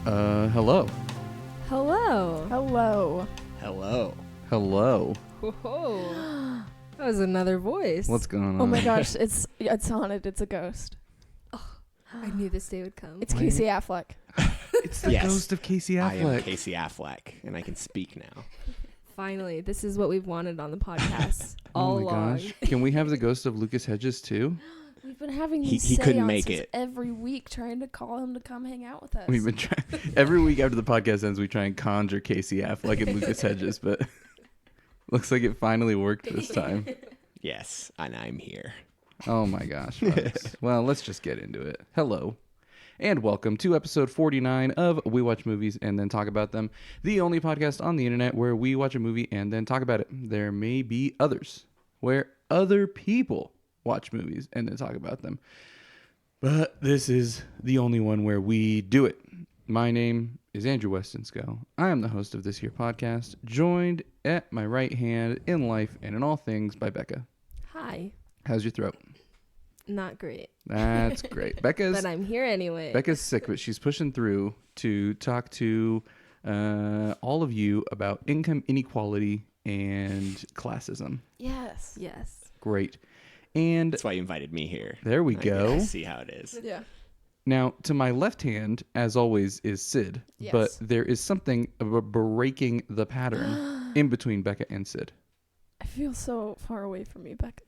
Hello. Hello. Hello. Hello. Hello. Whoa. That was another voice. What's going on? Oh my gosh, it's haunted. It's a ghost. I knew this day would come. It's Casey Affleck. It's the Yes. ghost of Casey I am Affleck. Casey Affleck, and I can speak now. Finally, this is what we've wanted on the podcast all Oh my along. gosh. Can we have the ghost of Lucas Hedges too? We've been having He these couldn't make seances it. every week trying to call him to come hang out with us. We've been trying every week after the podcast ends. We try and conjure Casey Affleck and Lucas Hedges, but looks like it finally worked this time. Yes, and I'm here. Oh my gosh, folks. Well, let's just get into it. Hello, and welcome to episode 49 of We Watch Movies and Then Talk About Them, the only podcast on the internet where we watch a movie and then talk about it. There may be others where other people watch movies and then talk about them, but this is the only one where we do it. My name is Andrew Westonsko. I am the host of this here podcast, joined at my right hand in life and in all things by Becca. Hi. How's your throat? Not great. That's great. But I'm here anyway. Becca's sick, but she's pushing through to talk to all of you about income inequality and classism. Yes. Yes. Great. And That's why you invited me here. there we I go. get to see how it is. Yeah. Now, to my left hand, as always, is Sid. Yes. But there is something breaking the pattern in between Becca and Sid. I feel so far away from you, Becca.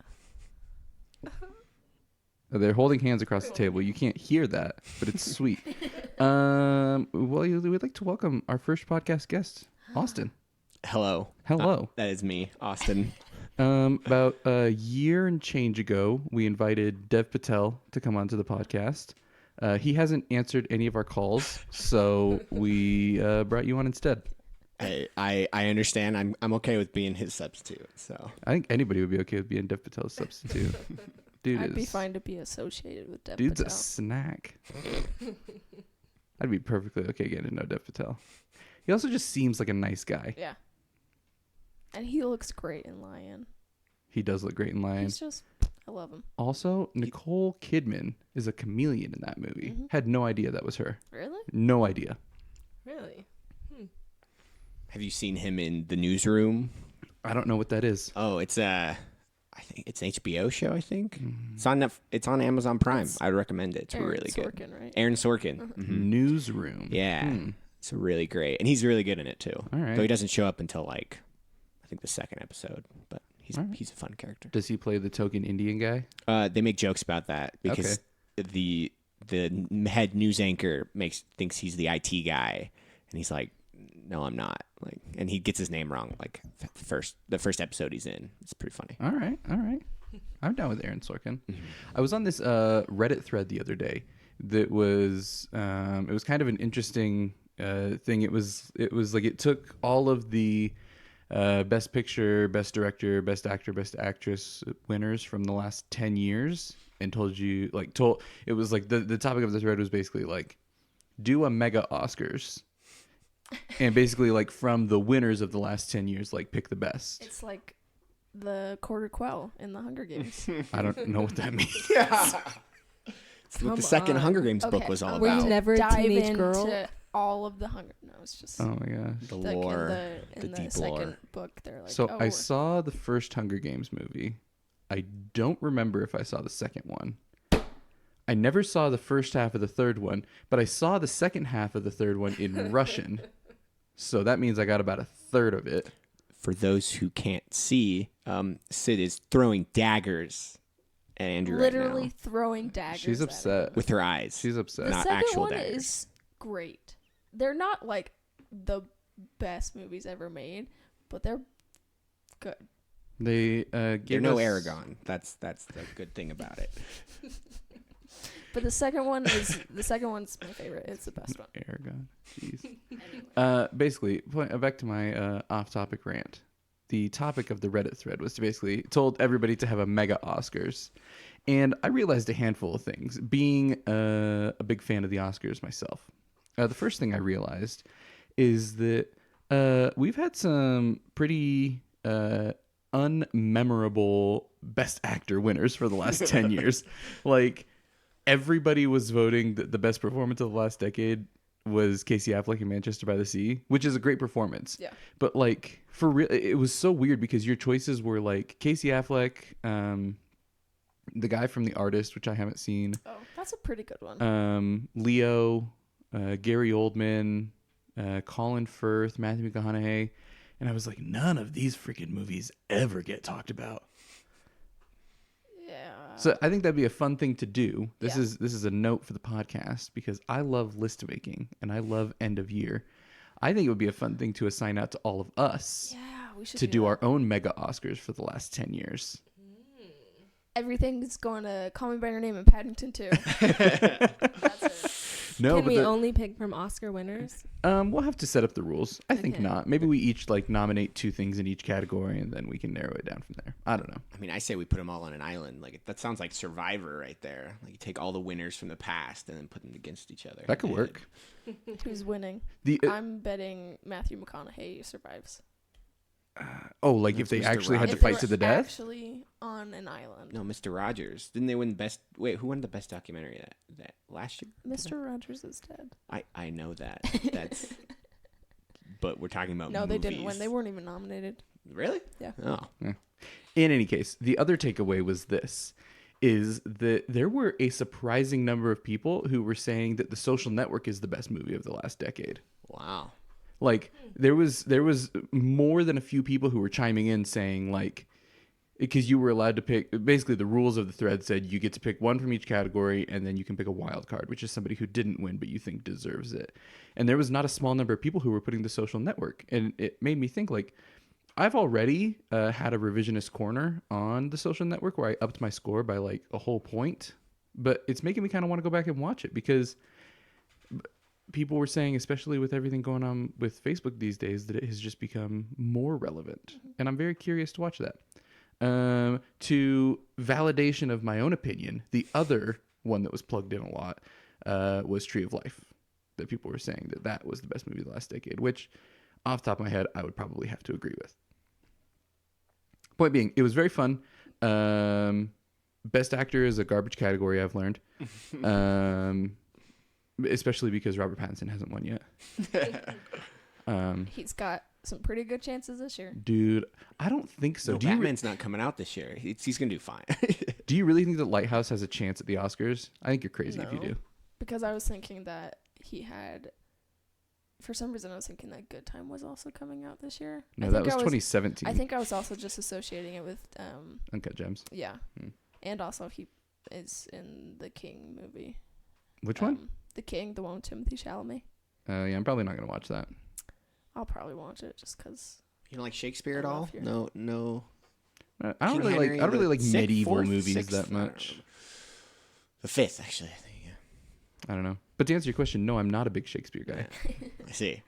They're holding hands across the table. You can't hear that, but it's sweet. Well, we'd like to welcome our first podcast guest, Austin. Hello. Hello. That is me, Austin. About a year and change ago, we invited Dev Patel to come onto the podcast. He hasn't answered any of our calls, so we brought you on instead. I understand. I'm okay with being his substitute. So I think anybody would be okay with being Dev Patel's substitute. Dude I'd be is fine to be associated with Dev dude's a Patel. snack. I'd be perfectly okay getting to know Dev Patel. He also just seems like a nice guy. Yeah. And he looks great in Lion. He does look great in Lion. He's just, I love him. Also, Nicole Kidman is a chameleon in that movie. Mhm. Had no idea that was her. Really? No idea. Really? have you seen him in The Newsroom? I don't know what that is. Oh, it's I think it's an HBO show. I think Mm. it's on Amazon Prime. It's I'd recommend it. It's Aaron really good. Sorkin, right? Aaron Sorkin. Mhm. Mhm. Newsroom. Yeah, Hmm. it's really great, and he's really good in it too. All right. Though he doesn't show up until like I think the second episode, but All right. he's a fun character. Does he play the token Indian guy? They make jokes about that because the head news anchor thinks he's the IT guy, and he's like, "No, I'm not." Like, and he gets his name wrong. Like the first episode he's in. It's pretty funny. All right. I'm down with Aaron Sorkin. Mm-hmm. I was on this Reddit thread the other day that was it was kind of an interesting thing. It was like it took all of the best picture, best director, best actor, best actress winners from the last 10 years and told it was like the topic of the thread was basically like do a mega Oscars and basically like from the winners of the last 10 years like pick the best. It's like the Quarter Quell in the Hunger Games. I don't know what that means. It's what the second on. Hunger Games book Okay, was all Were you about. never a Dive teenage into girl? all of the Hunger. No, it's just Oh my gosh. the like lore, in the the deep second lore. book. They're like, So oh, I saw the first Hunger Games movie. I don't remember if I saw the second one. I never saw the first half of the third one, but I saw the second half of the third one in Russian. So that means I got about a third of it. For those who can't see, Sid is throwing daggers at Andrew literally right throwing daggers. She's at him. upset. now with her eyes. She's upset. The not second actual one daggers. is great. They're not like the best movies ever made, but they're good. They You're gave no us- Aragon. That's the good thing about it. But the second one's my favorite. It's the best one. Aragon. Jeez. Anyway. Basically, back to my off-topic rant. The topic of the Reddit thread was to basically told everybody to have a mega Oscars. And I realized a handful of things. Being a big fan of the Oscars myself, the first thing I realized is that we've had some pretty unmemorable Best Actor winners for the last 10 years. Like, everybody was voting that the best performance of the last decade was Casey Affleck in Manchester by the Sea, which is a great performance. Yeah. But like for real, it was so weird because your choices were like Casey Affleck, the guy from The Artist, which I haven't seen, Oh, that's a pretty good one. Leo, Gary Oldman, Colin Firth, Matthew McConaughey, and I was like, none of these freaking movies ever get talked about. Yeah. So I think that'd be a fun thing to do. This Yeah. is a note for the podcast because I love list making and I love end of year. I think it would be a fun thing to assign out to all of us Yeah, we should to do that. our own mega Oscars for the last 10 years. Everything's going to Call Me by Your Name and Paddington 2. That's it. No, Can but we only pick from Oscar winners? we'll have to set up the rules. I think Okay. not. Maybe we each like nominate 2 things in each category and then we can narrow it down from there. I don't know. I mean, I say we put them all on an island. Like that sounds like Survivor right there. Like you take all the winners from the past and then put them against each other. That could work. Who's winning? The I'm betting Matthew McConaughey survives. like if That's they Mr. actually had to If fight they're to the death? Actually on an island. No, Mr. Rogers. Didn't they win best? Wait, who won the best documentary that last year? Mr. Rogers is dead. I know that. That's. But we're talking about. No, they didn't movies. win. They weren't even nominated. Really? Yeah. Oh. In any case, the other takeaway was this, is that there were a surprising number of people who were saying that The Social Network is the best movie of the last decade. Wow. Like there was more than a few people who were chiming in saying like, because you were allowed to pick, basically the rules of the thread said you get to pick one from each category and then you can pick a wild card, which is somebody who didn't win but you think deserves it. And there was not a small number of people who were putting The Social Network. And it made me think like, I've already had a revisionist corner on The Social Network where I upped my score by like a whole point, but it's making me kind of want to go back and watch it because people were saying, especially with everything going on with Facebook these days, that it has just become more relevant. And I'm very curious to watch that. To validation of my own opinion, the other one that was plugged in a lot was Tree of Life, that people were saying that was the best movie of the last decade, which off the top of my head, I would probably have to agree with. Point being, it was very fun. Best actor is a garbage category, I've learned. Especially because Robert Pattinson hasn't won yet. He's got some pretty good chances this year. Dude, I don't think so. No, Batman's not coming out this year. He's gonna do fine. Do you really think that Lighthouse has a chance at the Oscars? I think you're crazy if you No. do. Because I was thinking that he had. For some reason, I was thinking that Good Time was also coming out this year. No, I that think was I 2017. I think I was also just associating it with, Uncut Gems. yeah, Hmm. and also he is in the King movie. Which one? The King, the one with Timothy Chalamet. Yeah, I'm probably not going to watch that. I'll probably watch it just because. You don't like Shakespeare at I love all? your- No. I don't King really Henry like. I don't really like the medieval fourth, movies sixth? that I don't much. remember. The fifth, actually. I think. Yeah. I don't know. But to answer your question, no, I'm not a big Shakespeare guy. I see.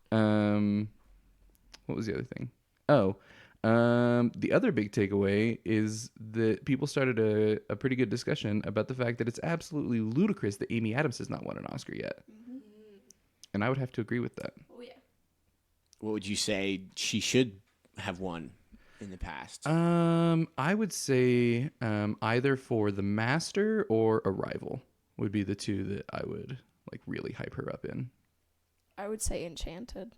What was the other thing? Oh, the other big takeaway is that people started a pretty good discussion about the fact that it's absolutely ludicrous that Amy Adams has not won an Oscar yet. And I would have to agree with that. Oh yeah. What would you say she should have won in the past? I would say either for The Master or Arrival would be the two that I would like really hype her up in. I would say Enchanted.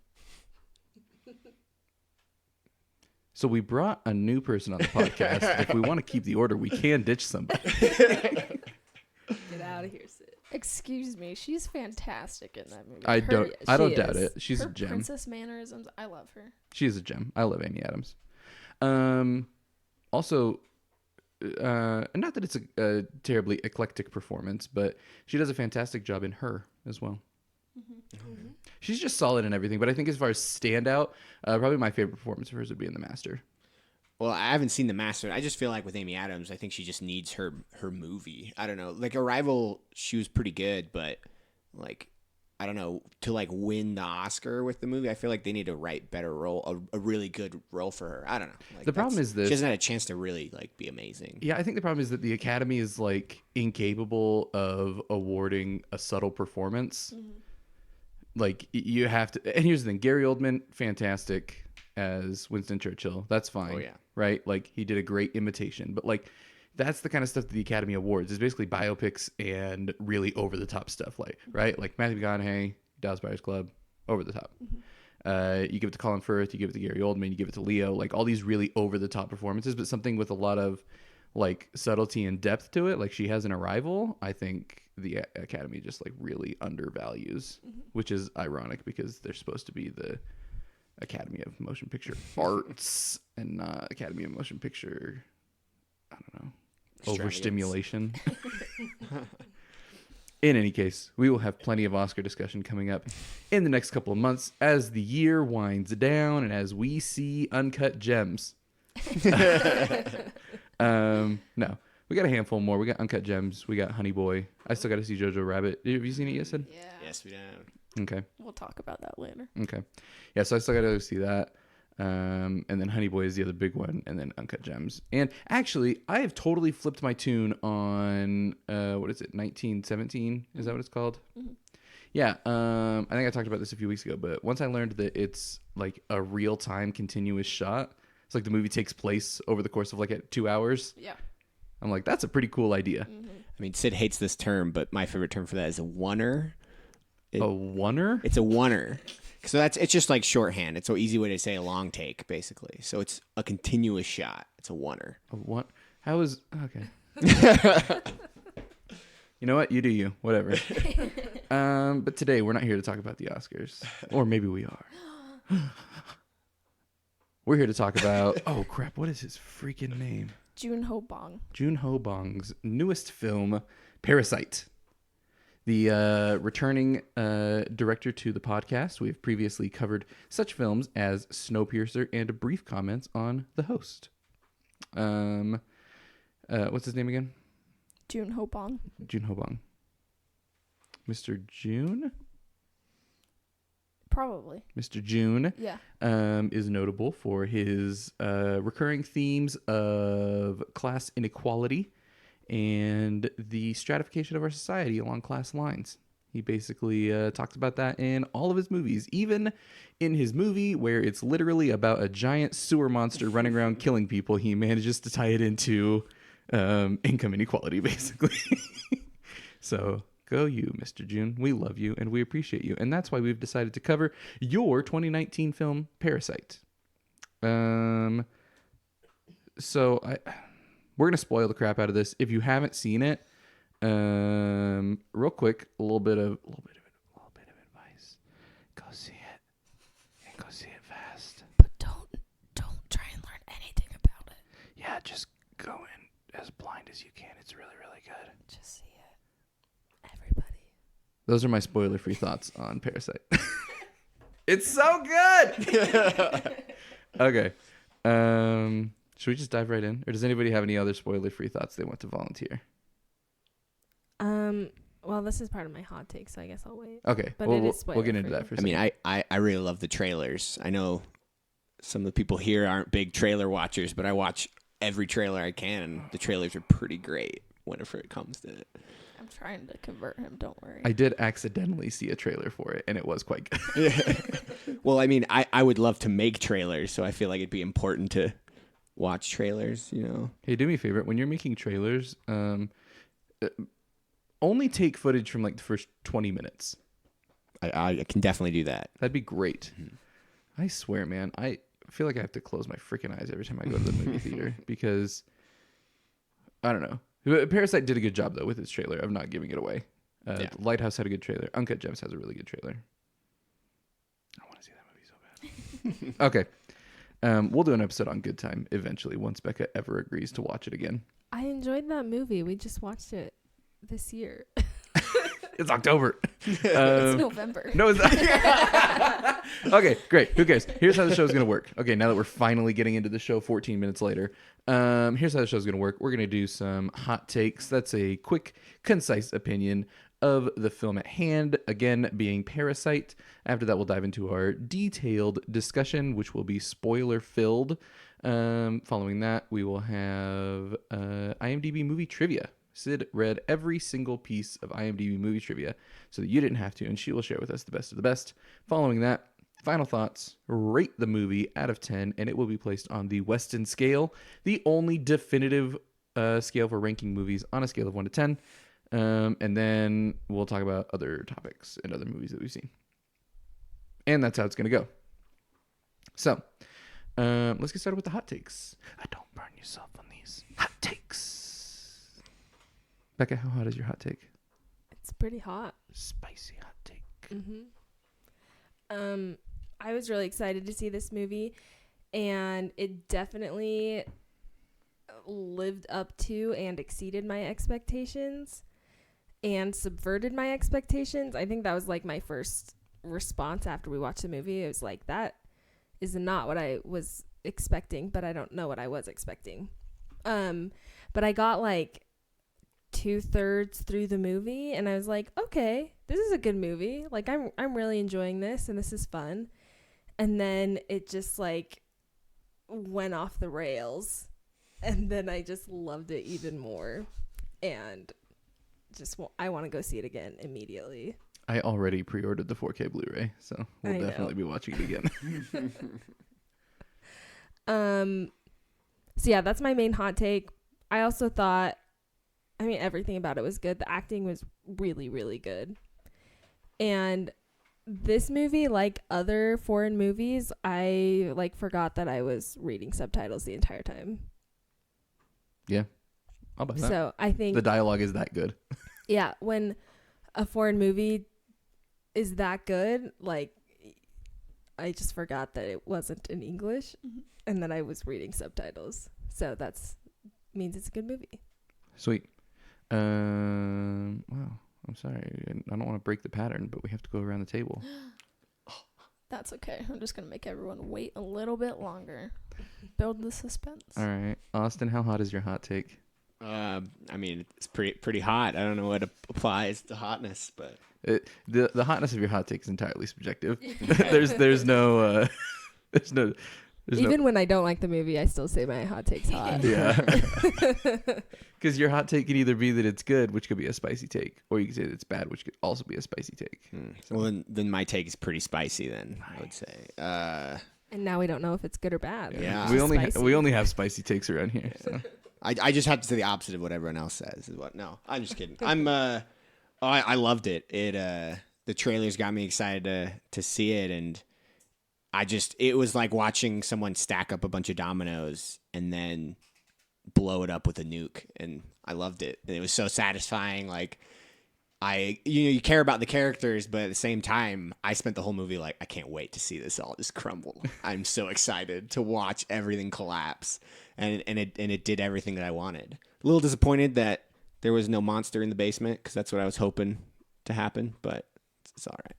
So we brought a new person on the podcast. If we want to keep the order, we can ditch somebody. Get out of here, Sid. Excuse me, she's fantastic in that movie. I don't she doubt is. it. She's Her a gem. princess mannerisms, I love her. She is a gem. I love Amy Adams. Also, not that it's a terribly eclectic performance, but she does a fantastic job in Her as well. She's just solid in everything. But I think as far as standout, probably my favorite performance of hers would be in The Master. Well, I haven't seen The Master. I just feel like with Amy Adams, I think she just needs her movie. I don't know. Like Arrival, she was pretty good, but like I don't know, to like win the Oscar with the movie, I feel like they need to write better role, a really good role for her. I don't know. Like, The problem is this. she hasn't had a chance to really like be amazing. Yeah, I think the problem is that the Academy is like incapable of awarding a subtle performance. Like you have to, and here's the thing: Gary Oldman, fantastic as Winston Churchill. That's fine. Oh, yeah. Right? Like he did a great imitation, but like that's the kind of stuff that the Academy Awards is basically biopics and really over the top stuff. Like right, like Matthew McConaughey, Dallas Buyers Club, over the top. You give it to Colin Firth, you give it to Gary Oldman, you give it to Leo, like all these really over the top performances, but something with a lot of like subtlety and depth to it, like she has in Arrival. I think the Academy just like really undervalues, which is ironic because they're supposed to be the Academy of Motion Picture Arts and not Academy of Motion Picture, I don't know, overstimulation. In any case, we will have plenty of Oscar discussion coming up in the next couple of months as the year winds down and as we see uncut gems. No, we got a handful more. We got Uncut Gems. We got Honey Boy. I still got to see Jojo Rabbit. Have you seen it yet, Sid? Yeah. Yes, we do. Okay. We'll talk about that later. Okay. Yeah, so I still got to see that. And then Honey Boy is the other big one, and then Uncut Gems. And actually, I have totally flipped my tune on what is it, 1917? Is that what it's called? Mm-hmm. Yeah. I think I talked about this a few weeks ago, but once I learned that it's like a real time continuous shot, it's like the movie takes place over the course of like 2 hours. Yeah. I'm like, that's a pretty cool idea. Mm-hmm. I mean, Sid hates this term, but my favorite term for that is a oneer. A oneer? It's a oneer. So it's just like shorthand. It's an easy way to say a long take, basically. So it's a continuous shot. It's a oneer. A what? How is okay? You know what? You do you. Whatever. But today we're not here to talk about the Oscars, or maybe we are. We're here to talk about. Oh crap! What is his freaking name? Joon-Ho Bong. Joon-Ho Bong's newest film, Parasite. The returning director to the podcast. We've previously covered such films as Snowpiercer and brief comments on The Host. What's his name again? Joon-Ho Bong. Joon-Ho Bong. Mr. June? Probably. Mr. June Yeah. is notable for his recurring themes of class inequality and the stratification of our society along class lines. He basically talks about that in all of his movies, even in his movie where it's literally about a giant sewer monster running around killing people. He manages to tie it into income inequality, basically. So go you, Mr. June. We love you and we appreciate you. And that's why we've decided to cover your 2019 film, Parasite. We're going to spoil the crap out of this. If you haven't seen it, real quick, a little bit of advice. Go see it. And go see it fast. But don't try and learn anything about it. Yeah, just go in as blind as you can. It's really, really good. Just see it. Everybody. Those are my spoiler-free thoughts on Parasite. It's so good! Okay. Should we just dive right in? Or does anybody have any other spoiler-free thoughts they want to volunteer? Well, this is part of my hot take, so I guess I'll wait. Okay. But We'll it is get into spoiler-free. that for a I second. mean, I really love the trailers. I know some of the people here aren't big trailer watchers, but I watch every trailer I can, and the trailers are pretty great whenever it comes to it. I'm trying to convert him. Don't worry. I did accidentally see a trailer for it, and it was quite good. Well, I mean, I would love to make trailers, so I feel like it'd be important to watch trailers, you know. Hey, do me a favor. When you're making trailers, only take footage from like the first 20 minutes. I can definitely do that. That'd be great. Mm-hmm. I swear, man. I feel like I have to close my freaking eyes every time I go to the movie theater because I don't know. Parasite did a good job though with its trailer of not giving it away. Yeah. Lighthouse had a good trailer. Uncut Gems has a really good trailer. I want to see that movie so bad. Okay. We'll do an episode on Good Time eventually once Becca ever agrees to watch it again. I enjoyed that movie. We just watched it this year. It's October. It's November. No, it's not. Okay, great. Who cares? Here's how the show's going to work. Okay, now that we're finally getting into the show 14 minutes later, here's how the show's going to work. We're going to do some hot takes. That's a quick, concise opinion of the film at hand, again, being Parasite. After that, we'll dive into our detailed discussion, which will be spoiler-filled. Following that, we will have IMDb movie trivia. Sid read every single piece of IMDb movie trivia so that you didn't have to, and she will share with us the best of the best. Following that, final thoughts, rate the movie out of 10, and it will be placed on the Weston scale, the only definitive scale for ranking movies on a scale of 1 to 10. And then we'll talk about other topics and other movies that we've seen. And that's how it's going to go. So, let's get started with the hot takes. Don't burn yourself on these hot takes. Becca, how hot is your hot take? It's pretty hot. Spicy hot take. I was really excited to see this movie, and it definitely lived up to and exceeded my expectations and subverted my expectations. I think that was like my first response after we watched the movie. It was like, that is not what I was expecting, but I don't know what I was expecting. But I got like 2/3 through the movie, and I was like, okay, this is a good movie. Like, I'm really enjoying this, and this is fun. And then it just like went off the rails, and then I just loved it even more, and just I want to go see it again immediately. I already pre-ordered the 4K Blu-ray, so we'll definitely be watching it again. So yeah, that's my main hot take. I also thought, I mean, everything about it was good. The acting was really, really good. And this movie, like other foreign movies, I like forgot that I was reading subtitles the entire time. Yeah, I'll buy that. So I think the dialogue is that good. Yeah, when a foreign movie is that good, like, I just forgot that it wasn't in English, and that I was reading subtitles. So that's means it's a good movie. Sweet. Wow. I'm sorry. I don't want to break the pattern, but we have to go around the table. That's okay. I'm just going to make everyone wait a little bit longer. Build the suspense. All right. Austin, how hot is your hot take? I mean, it's pretty hot. I don't know what applies to hotness, but The hotness of your hot take is entirely subjective. there's no Even when I don't like the movie, I still say my hot take's hot. Yeah. Because your hot take can either be that it's good, which could be a spicy take, or you can say that it's bad, which could also be a spicy take. Well, then my take is pretty spicy. Then I would say. And now we don't know if it's good or bad. Yeah. We only have spicy takes around here. So. I just have to say the opposite of what everyone else says. Is what? No, I'm just kidding. I loved it. The trailers got me excited to see it, and it was like watching someone stack up a bunch of dominoes and then blow it up with a nuke, and I loved it. And it was so satisfying. Like, you care about the characters, but at the same time, I spent the whole movie like, I can't wait to see this all just crumble. I'm so excited to watch everything collapse, and it did everything that I wanted. A little disappointed that there was no monster in the basement, because that's what I was hoping to happen, but it's all right.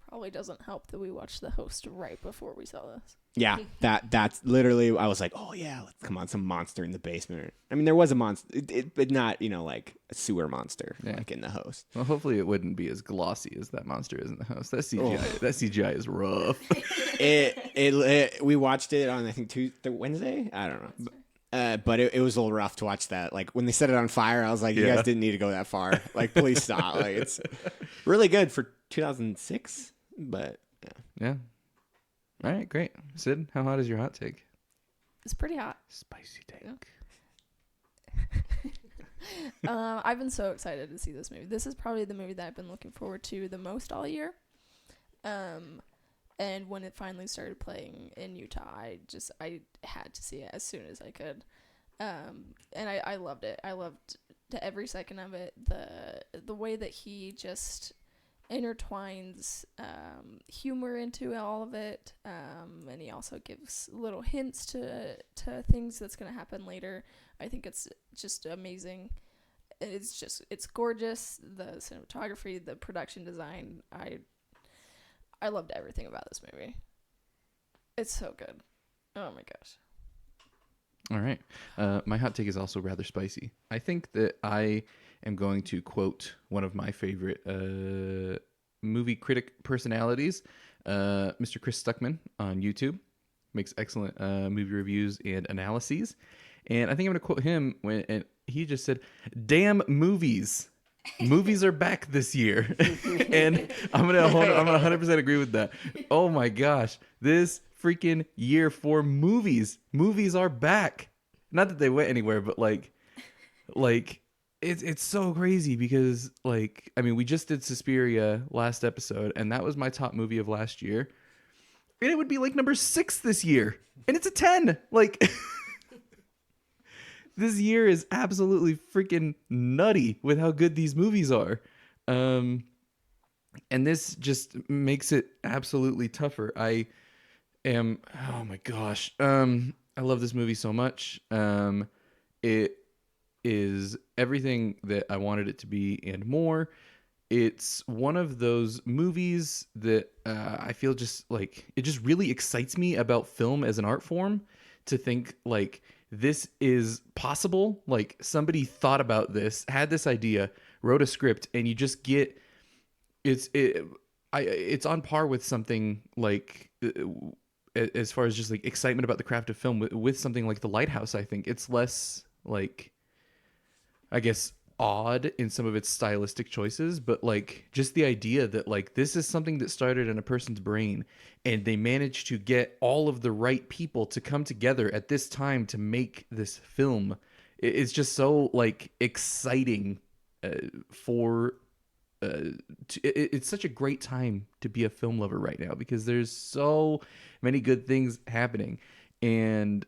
Probably doesn't help that we watched The Host right before we saw this. Yeah, that's literally, I was like, oh yeah, come on, some monster in the basement. I mean, there was a monster, but not, like a sewer monster, like in The Host. Well, hopefully it wouldn't be as glossy as that monster is in The Host. That CGI is rough. We watched it on, I think, Wednesday? I don't know. But it was a little rough to watch that. Like, when they set it on fire, I was like, you guys didn't need to go that far. Like, please stop. Like, it's really good for 2006, but yeah. All right, great. Sid, how hot is your hot take? It's pretty hot. Spicy take. I've been so excited to see this movie. This is probably the movie that I've been looking forward to the most all year. And when it finally started playing in Utah, I had to see it as soon as I could. And I loved it. I loved every second of it. The way that he just intertwines humor into all of it, and he also gives little hints to things that's going to happen later. I think it's just amazing. It's gorgeous. The cinematography, the production design, I loved everything about this movie. It's so good. Oh my gosh. All right. My hot take is also rather spicy. I think that I am going to quote one of my favorite movie critic personalities, Mr. Chris Stuckman on YouTube. Makes excellent movie reviews and analyses. And I think I'm going to quote him and he just said, "Damn movies. Movies are back this year." And I'm gonna 100% agree with that. Oh my gosh. This freaking year for movies. Movies are back. Not that they went anywhere, but like it's so crazy because, like, I mean, we just did Suspiria last episode, and that was my top movie of last year, and it would be like number 6 this year, and it's a 10. Like, this year is absolutely freaking nutty with how good these movies are. And this just makes it absolutely tougher. I am, oh my gosh. I love this movie so much. It is everything that I wanted it to be and more. It's one of those movies that I feel just like it just really excites me about film as an art form, to think like this is possible. Like, somebody thought about this, had this idea, wrote a script, and you just get it's on par with something like as far as just like excitement about the craft of film with something like The Lighthouse. I think it's less like, I guess, odd in some of its stylistic choices, but like just the idea that like this is something that started in a person's brain and they managed to get all of the right people to come together at this time to make this film. It's just so like exciting for it's such a great time to be a film lover right now, because there's so many good things happening. And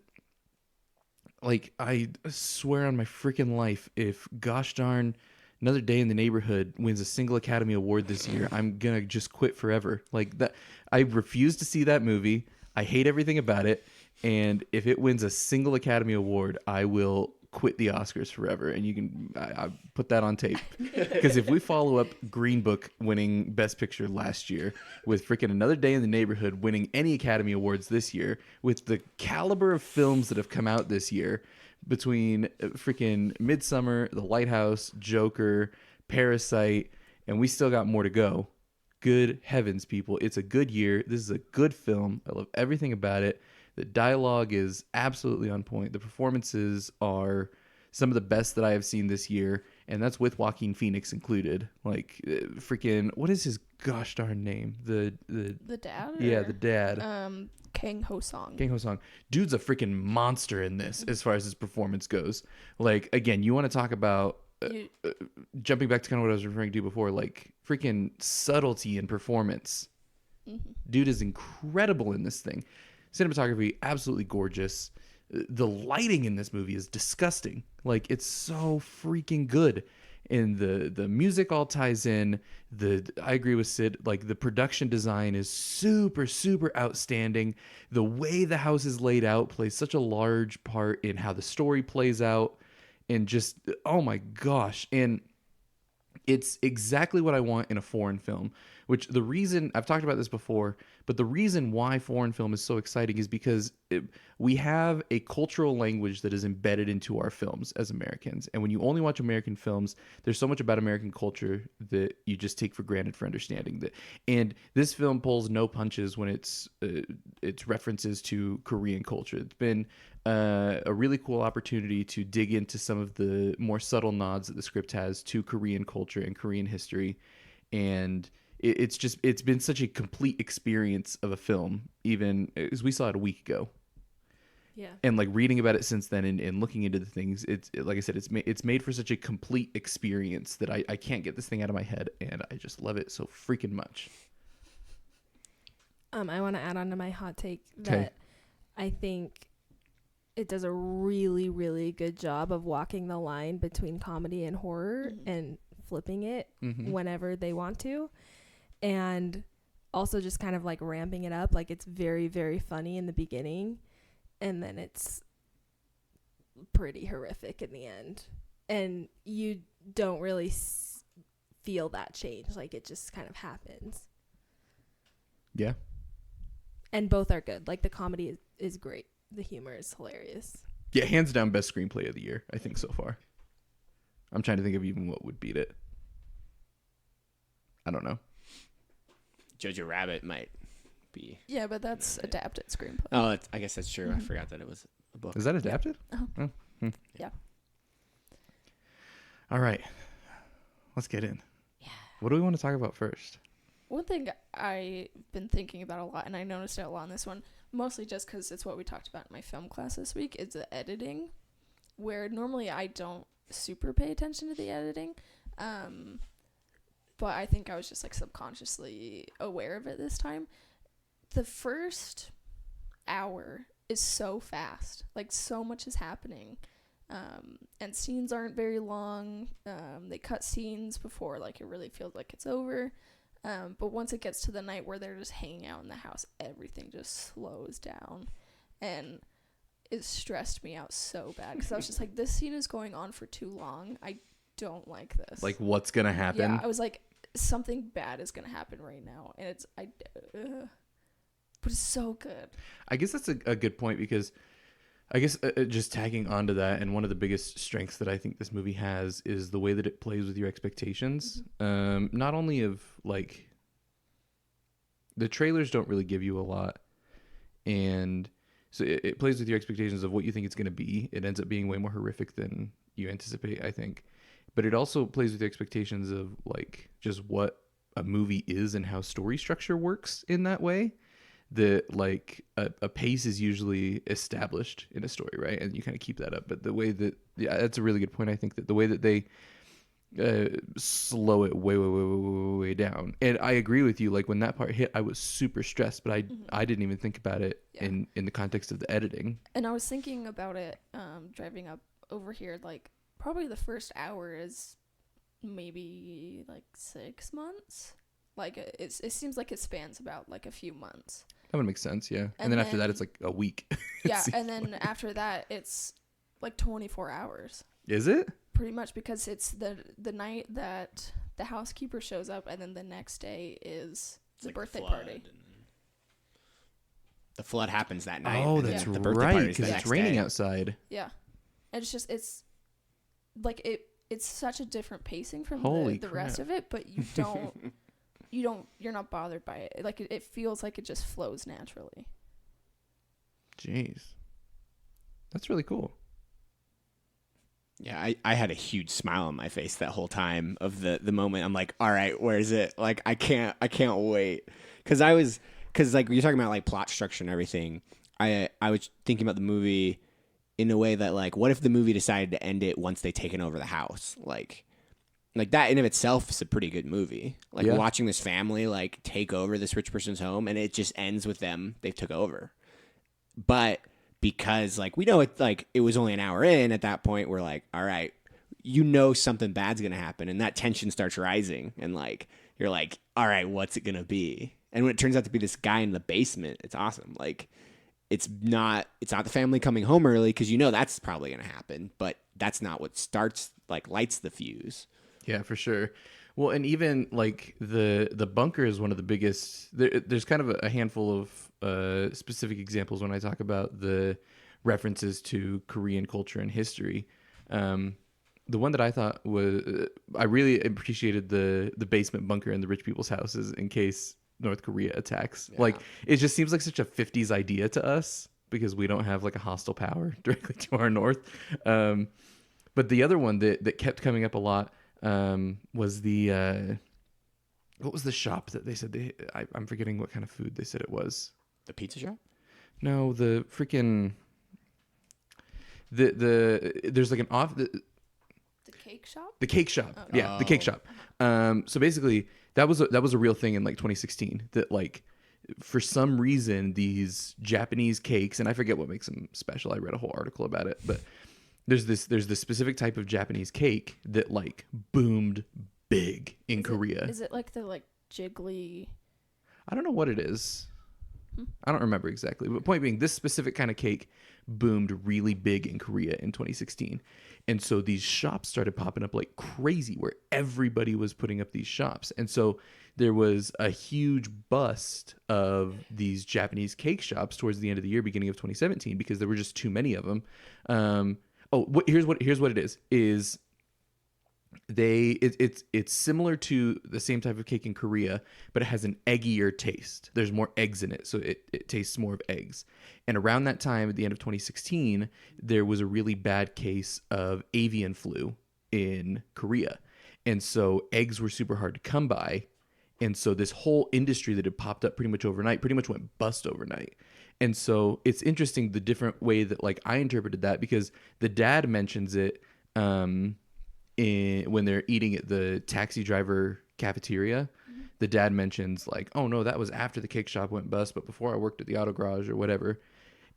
like, I swear on my freaking life, if gosh darn Another Day in the Neighborhood wins a single Academy Award this year, I'm gonna just quit forever. Like that, I refuse to see that movie. I hate everything about it. And if it wins a single Academy Award, I will quit the Oscars forever. And you can I put that on tape, because if we follow up Green Book winning Best Picture last year with freaking Another Day in the Neighborhood winning any Academy Awards this year, with the caliber of films that have come out this year between freaking Midsummer, The Lighthouse, Joker, Parasite, and we still got more to go. Good heavens, people. It's a good year. This is a good film. I love everything about it. The dialogue is absolutely on point. The performances are some of the best that I have seen this year, and that's with Joaquin Phoenix included. Like, freaking, what is his gosh darn name? The dad? Yeah, the dad. Kang Ho Song. Kang Ho Song. Dude's a freaking monster in this as far as his performance goes. Like, again, you want to talk about jumping back to kind of what I was referring to before, like freaking subtlety in performance. Mm-hmm. Dude is incredible in this thing. Cinematography, absolutely gorgeous. The lighting in this movie is disgusting. Like, it's so freaking good. And the music all ties in. I agree with Sid. Like, the production design is super, super outstanding. The way the house is laid out plays such a large part in how the story plays out. And just, oh my gosh. And it's exactly what I want in a foreign film, which the reason, I've talked about this before, but the reason why foreign film is so exciting is because we have a cultural language that is embedded into our films as Americans. And when you only watch American films, there's so much about American culture that you just take for granted for understanding that. And this film pulls no punches when it's references to Korean culture. It's been a really cool opportunity to dig into some of the more subtle nods that the script has to Korean culture and Korean history. And it's been such a complete experience of a film, even as we saw it a week ago. Yeah. And like reading about it since then and looking into the things, like I said, it's made for such a complete experience that I can't get this thing out of my head, and I just love it so freaking much. I want to add on to my hot take that I think it does a really, really good job of walking the line between comedy and horror and flipping it whenever they want to. And also just kind of like ramping it up. Like, it's very, very funny in the beginning, and then it's pretty horrific in the end. And you don't really feel that change. Like, it just kind of happens. Yeah. And both are good. Like, the comedy is great. The humor is hilarious. Yeah, hands down best screenplay of the year, I think, so far. I'm trying to think of even what would beat it. I don't know. Jojo Rabbit might be. Yeah, but that's adapted screenplay. Oh, I guess that's true. I forgot that it was a book. Is that adapted? Yeah. Oh. Yeah. All right. Let's get in. Yeah. What do we want to talk about first? One thing I've been thinking about a lot, and I noticed it a lot in this one, mostly just because it's what we talked about in my film class this week, is the editing, where normally I don't super pay attention to the editing. But I think I was just like subconsciously aware of it this time. The first hour is so fast. Like, so much is happening. And scenes aren't very long. They cut scenes before like it really feels like it's over. But once it gets to the night where they're just hanging out in the house, everything just slows down. And it stressed me out so bad because I was just like, this scene is going on for too long. I don't like this. Like, what's gonna happen? Yeah, I was like, something bad is gonna happen right now, and but it's so good. I guess that's a good point, because I guess just tagging onto that, and one of the biggest strengths that I think this movie has is the way that it plays with your expectations. Not only of like, the trailers don't really give you a lot, and so it plays with your expectations of what you think it's going to be. It ends up being way more horrific than you anticipate, I think. But it also plays with the expectations of like just what a movie is and how story structure works in that way. That like a pace is usually established in a story, right? And you kind of keep that up. But the way that, yeah, that's a really good point. I think that the way that they slow it way down. And I agree with you. Like, when that part hit, I was super stressed, but I didn't even think about it in the context of the editing. And I was thinking about it driving up over here. Like, probably the first hour is maybe like 6 months. Like, it seems like it spans about like a few months. That would make sense, yeah. And then after that, it's like a week. Yeah, and then after that, it's like 24 hours. Is it? Pretty much, because it's the night that the housekeeper shows up, and then the next day is the birthday party. The flood happens that night. Oh, that's the birthday right, party's because the it's next raining day. outside. Yeah. And it's like it's such a different pacing from the rest of it, but you're not bothered by it. Like, it feels like it just flows naturally. Jeez. That's really cool. Yeah, I had a huge smile on my face that whole time of the moment. I'm like, all right, where is it? Like, I can't wait. Because like you're talking about like plot structure and everything. I was thinking about the movie in a way that, like, what if the movie decided to end it once they taken over the house? Like that in of itself is a pretty good movie. Like, watching this family like take over this rich person's home, and it just ends with them, they took over. But because like we know it was only an hour in at that point, we're like, all right, something bad's gonna happen, and that tension starts rising, and like you're like, all right, what's it gonna be? And when it turns out to be this guy in the basement, it's awesome. Like, it's not the family coming home early, because that's probably gonna happen, but that's not what lights the fuse. Yeah, for sure. Well, and even like the bunker is one of the biggest. There's kind of a handful of specific examples when I talk about the references to Korean culture and history. The one that I thought was, I really appreciated the basement bunker in the rich people's houses in case North Korea attacks. Yeah. Like, it just seems like such a 50s idea to us, because we don't have like a hostile power directly to our north. But the other one that kept coming up a lot was the what was the shop that they said I'm forgetting what kind of food they said it was. The pizza shop? No, the freaking there's like an off the cake shop. The cake shop, oh. Yeah, the cake shop. So basically, that was a real thing in like 2016. That like, for some reason, these Japanese cakes, and I forget what makes them special. I read a whole article about it, but there's this specific type of Japanese cake that like boomed big in Korea. Is it like the like jiggly? I don't know what it is. I don't remember exactly. But point being, this specific kind of cake boomed really big in Korea in 2016. And so these shops started popping up like crazy, where everybody was putting up these shops. And so there was a huge bust of these Japanese cake shops towards the end of the year, beginning of 2017, because there were just too many of them. Here's what it is it's similar to the same type of cake in Korea, but it has an eggier taste. There's more eggs in it, so it tastes more of eggs. And around that time, at the end of 2016, there was a really bad case of avian flu in Korea. And so eggs were super hard to come by. And so this whole industry that had popped up pretty much overnight pretty much went bust overnight. And so it's interesting the different way that like I interpreted that, because the dad mentions it when they're eating at the taxi driver cafeteria, the dad mentions like, oh no, that was after the cake shop went bust, but before I worked at the auto garage or whatever.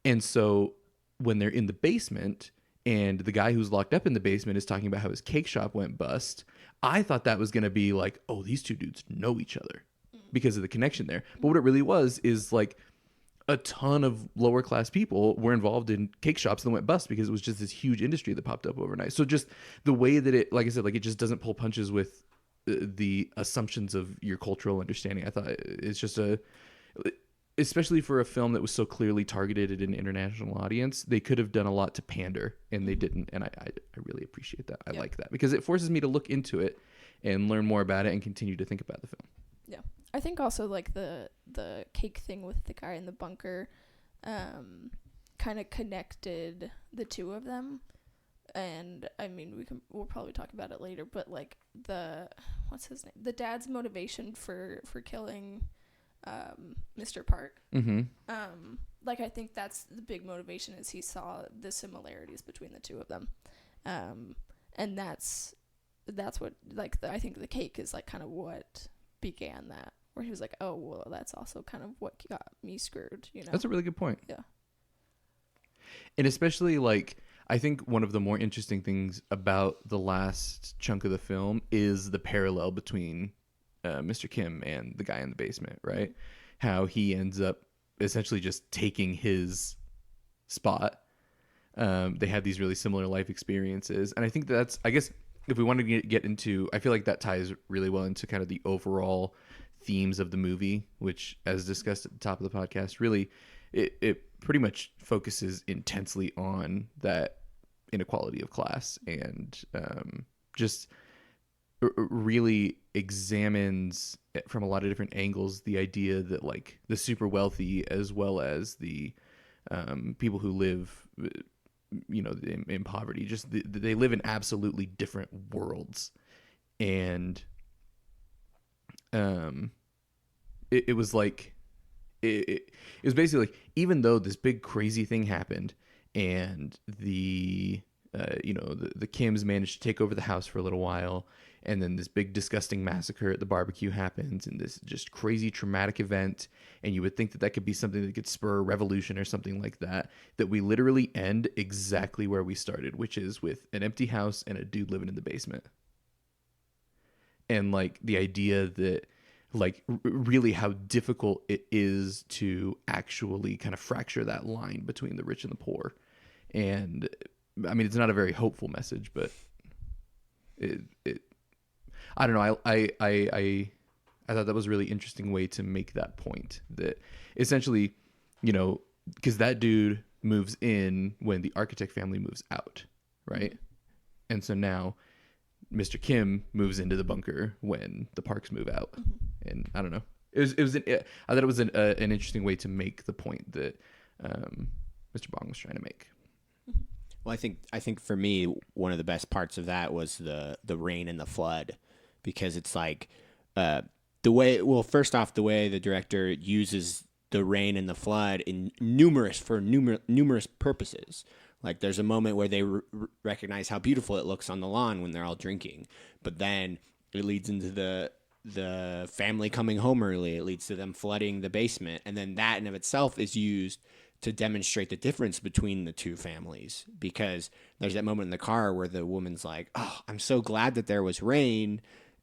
And so when they're in the basement and the guy who's locked up in the basement is talking about how his cake shop went bust, I thought that was going to be like, oh, these two dudes know each other because of the connection there. But what it really was is like a ton of lower class people were involved in cake shops that went bust because it was just this huge industry that popped up overnight. So just the way that it, like I said, like it just doesn't pull punches with the assumptions of your cultural understanding. I thought it's just especially for a film that was so clearly targeted at an international audience, they could have done a lot to pander, and they didn't. And I really appreciate that. I like that because it forces me to look into it and learn more about it and continue to think about the film. Yeah. I think also like the cake thing with the guy in the bunker kind of connected the two of them. And I mean, we'll probably talk about it later, but like what's his name? The dad's motivation for killing Mr. Park. Mm-hmm. Like I think that's the big motivation is he saw the similarities between the two of them. And that's what like I think the cake is like kind of what began that, where he was like, oh well, that's also kind of what got me screwed, you know. That's a really good point. Yeah. And especially like I think one of the more interesting things about the last chunk of the film is the parallel between Mr. Kim and the guy in the basement, right? How he ends up essentially just taking his spot. They had these really similar life experiences. And I think that's, I guess, if we want to get into, I feel like that ties really well into kind of the overall themes of the movie, which, as discussed at the top of the podcast, really, it pretty much focuses intensely on that inequality of class and just really examines from a lot of different angles the idea that like the super wealthy as well as the people who live in poverty, just they live in absolutely different worlds. And it was like it was basically like, even though this big crazy thing happened and the Kims managed to take over the house for a little while, and then this big disgusting massacre at the barbecue happens, and this just crazy traumatic event, and you would think that could be something that could spur a revolution or something like that we literally end exactly where we started, which is with an empty house and a dude living in the basement. And like the idea that like really how difficult it is to actually kind of fracture that line between the rich and the poor. And I mean, it's not a very hopeful message, but it I don't know. I thought that was a really interesting way to make that point, that essentially, because that dude moves in when the architect family moves out, right? And so now Mr. Kim moves into the bunker when the Parks move out. And I don't know. I thought it was an interesting way to make the point that Mr. Bong was trying to make. Well, I think for me, one of the best parts of that was the rain and the flood, because it's like first off, the way the director uses the rain and the flood in numerous purposes. Like there's a moment where they recognize how beautiful it looks on the lawn when they're all drinking, but then it leads into the family coming home early. It leads to them flooding the basement, and then that in of itself is used to demonstrate the difference between the two families, because there's that moment in the car where the woman's like, oh, I'm so glad that there was rain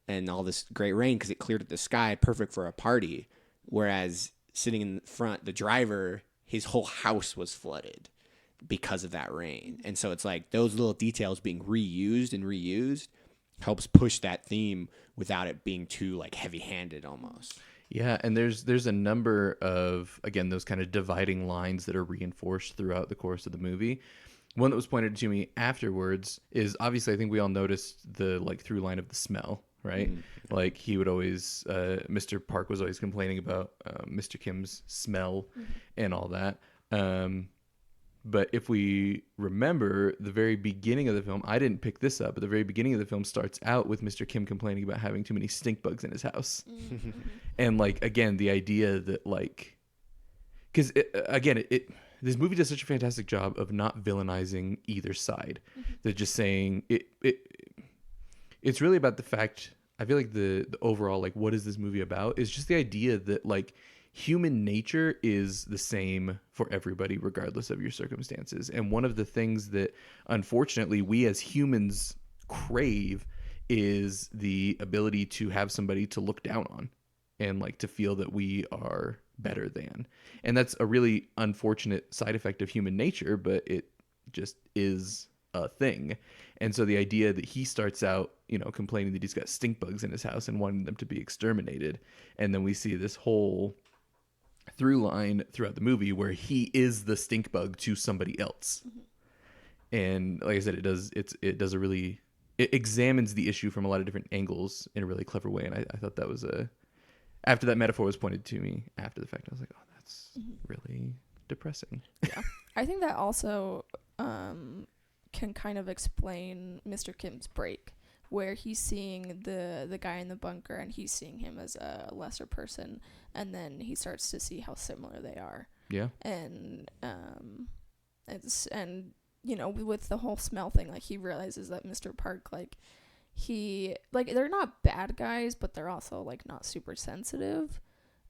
and all this great rain because it cleared up the sky, perfect for a party. Whereas sitting in front, the driver, his whole house was flooded because of that rain. And so it's like those little details being reused helps push that theme without it being too like heavy-handed almost. Yeah, and there's a number of, again, those kind of dividing lines that are reinforced throughout the course of the movie. One that was pointed to me afterwards is, obviously, I think we all noticed the like through line of the smell, right? Mm-hmm. Like he would always, Mr. Park was always complaining about Mr. Kim's smell and all that. But if we remember the very beginning of the film, I didn't pick this up, but the very beginning of the film starts out with Mr. Kim complaining about having too many stink bugs in his house. And like, again, the idea that like, because again, this movie does such a fantastic job of not villainizing either side. They're just saying it's really about the fact. I feel like the overall, like, what is this movie about, is just the idea that, like, human nature is the same for everybody regardless of your circumstances. And one of the things that unfortunately we as humans crave is the ability to have somebody to look down on and, like, to feel that we are better than. And that's a really unfortunate side effect of human nature, but it just is a thing. And so the idea that he starts out, you know, complaining that he's got stink bugs in his house and wanting them to be exterminated, and then we see this whole through line throughout the movie where he is the stink bug to somebody else. And like I said, it examines the issue from a lot of different angles in a really clever way. And I thought that was after that metaphor was pointed to me after the fact, I was like, oh, that's really depressing. Yeah. I think that also can kind of explain Mr. Kim's break, where he's seeing the guy in the bunker and he's seeing him as a lesser person, and then he starts to see how similar they are. Yeah. And you know, with the whole smell thing, like, he realizes that Mr. Park, like, they're not bad guys, but they're also, like, not super sensitive.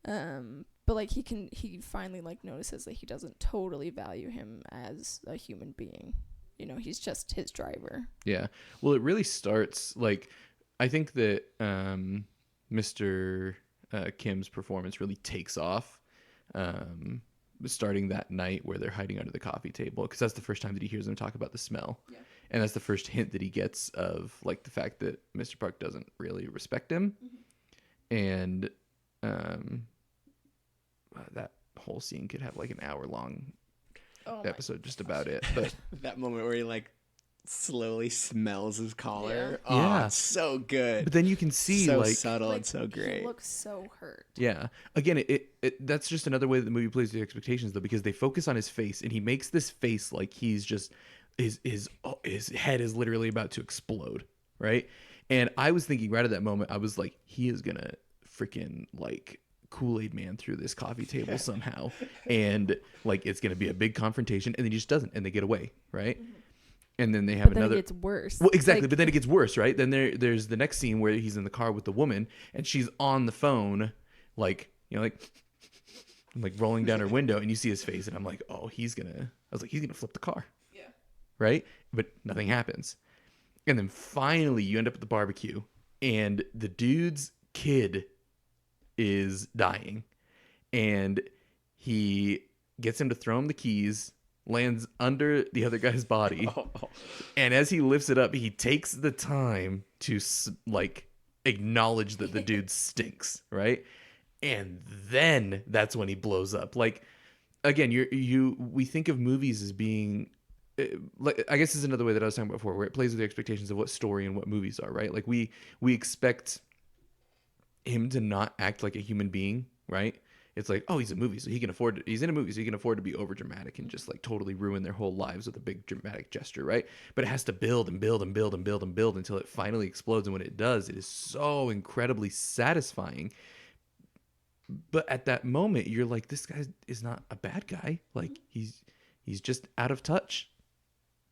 But, like, he finally, like, notices that he doesn't totally value him as a human being. You know, he's just his driver. Yeah. Well, it really starts, like, I think that Mr. Kim's performance really takes off starting that night where they're hiding under the coffee table, because that's the first time that he hears them talk about the smell. Yeah. And that's the first hint that he gets of, like, the fact that Mr. Park doesn't really respect him. And that whole scene could have, like, an hour-long episode just about it. But that moment where he, like, slowly smells his collar. Yeah. Oh, it's so good. But then you can see, so like, subtle and so great. He looks so hurt. Yeah. Again, that's just another way that the movie plays with the expectations, though, because they focus on his face, and he makes this face like he's just his head is literally about to explode, right? And I was thinking right at that moment, I was like, he is gonna freaking, like, Kool-Aid man through this coffee table somehow, and, like, it's gonna be a big confrontation, and then he just doesn't, and they get away, right? And then they have but another. Then it gets worse. Well, exactly, Like, but then it gets worse, right? Then there's the next scene where he's in the car with the woman, and she's on the phone, like, you know, like rolling down her window, and you see his face, and I'm like, oh, he's gonna flip the car, yeah, right? But nothing happens, and then finally you end up at the barbecue, and the dude's kid is dying, and he gets him to throw him the keys, lands under the other guy's body, and as he lifts it up, he takes the time to, like, acknowledge that the dude stinks, right? And then that's when he blows up. Like, again, we think of movies as being, like, I guess this is another way that I was talking about before, where it plays with the expectations of what story and what movies are, right? Like, we expect him to not act like a human being, right? It's like, oh, he's in a movie, so he can afford he's in a movie, so he can afford to be over dramatic and just, like, totally ruin their whole lives with a big dramatic gesture, right? But it has to build and build and build and build and build until it finally explodes. And when it does, it is so incredibly satisfying. But at that moment, you're like, this guy is not a bad guy. Like, he's just out of touch.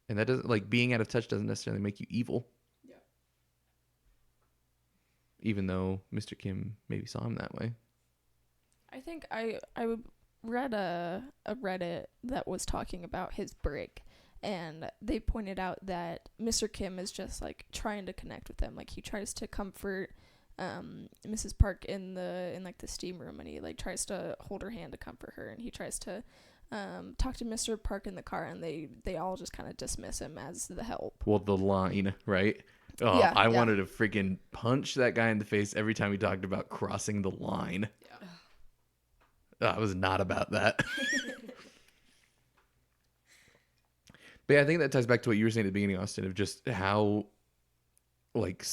And that doesn't, like, being out of touch doesn't necessarily make you evil. Yeah. Even though Mr. Kim maybe saw him that way. I think I read a Reddit that was talking about his break, and they pointed out that Mr. Kim is just, like, trying to connect with them. Like, he tries to comfort Mrs. Park in the steam room, and he, like, tries to hold her hand to comfort her, and he tries to talk to Mr. Park in the car, and they all just kind of dismiss him as the help. Well, the line, right? Oh, yeah, I wanted to freaking punch that guy in the face every time he talked about crossing the line. Yeah. I was not about that. But yeah, I think that ties back to what you were saying at the beginning, Austin, of just how, like,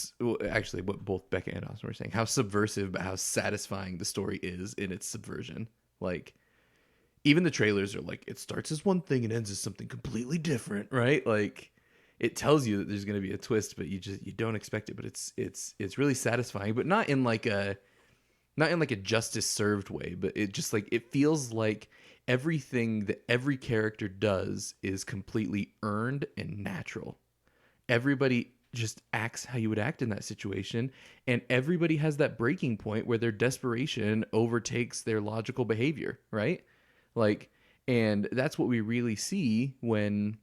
actually what both Becca and Austin were saying, how subversive but how satisfying the story is in its subversion. Like, even the trailers are like, it starts as one thing and ends as something completely different, right? Like, it tells you that there's going to be a twist, but you don't expect it. But it's really satisfying, but not in like a justice served way, but it just, like, it feels like everything that every character does is completely earned and natural. Everybody just acts how you would act in that situation, and everybody has that breaking point where their desperation overtakes their logical behavior, right? Like, and that's what we really see when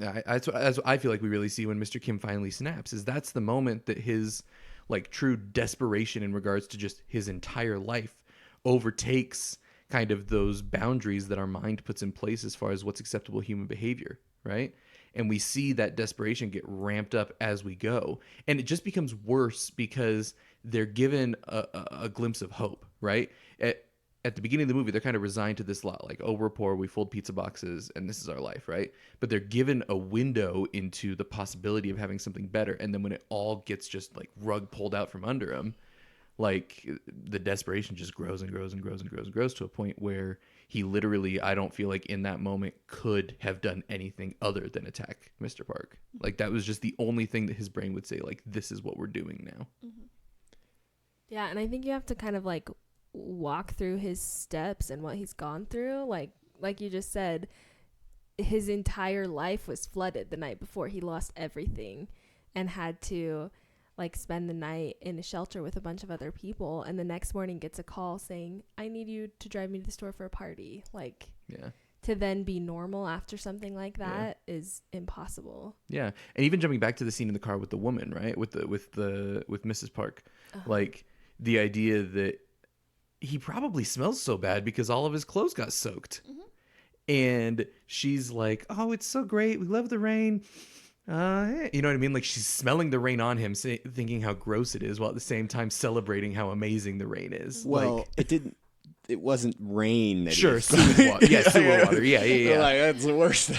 that's what I feel like we really see when Mr. Kim finally snaps. Is that's the moment that his like true desperation in regards to just his entire life overtakes kind of those boundaries that our mind puts in place as far as what's acceptable human behavior, right? And we see that desperation get ramped up as we go, and it just becomes worse because they're given a glimpse of hope, right? At the beginning of the movie, they're kind of resigned to this lot, like, oh, we're poor, we fold pizza boxes, and this is our life, right? But they're given a window into the possibility of having something better, and then when it all gets just like rug pulled out from under them, like the desperation just grows and grows and grows and grows and grows to a point where he literally, I don't feel like in that moment could have done anything other than attack Mr. Park. Like that was just the only thing that his brain would say, like, this is what we're doing now. Yeah, and I think you have to kind of like walk through his steps and what he's gone through. Like you just said, his entire life was flooded the night before. He lost everything and had to like spend the night in a shelter with a bunch of other people, and the next morning gets a call saying, I need you to drive me to the store for a party. Like, yeah, to then be normal after something like that is impossible. Yeah. And even jumping back to the scene in the car with the woman, right? With Mrs. Park. Like the idea that he probably smells so bad because all of his clothes got soaked. And she's like, oh, it's so great. We love the rain. You know what I mean? Like she's smelling the rain on him, thinking how gross it is, while at the same time celebrating how amazing the rain is. Well, like, it wasn't rain. That sure, sewer water. Yeah, sewer water. Yeah. Like that's the worst.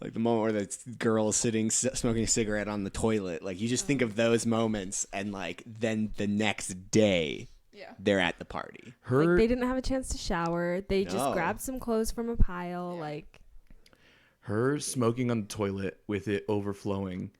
Like the moment where the girl is smoking a cigarette on the toilet. Like you just think of those moments, and like then the next day, they're at the party. Like they didn't have a chance to shower. They just grabbed some clothes from a pile. Like. Her smoking on the toilet with it overflowing.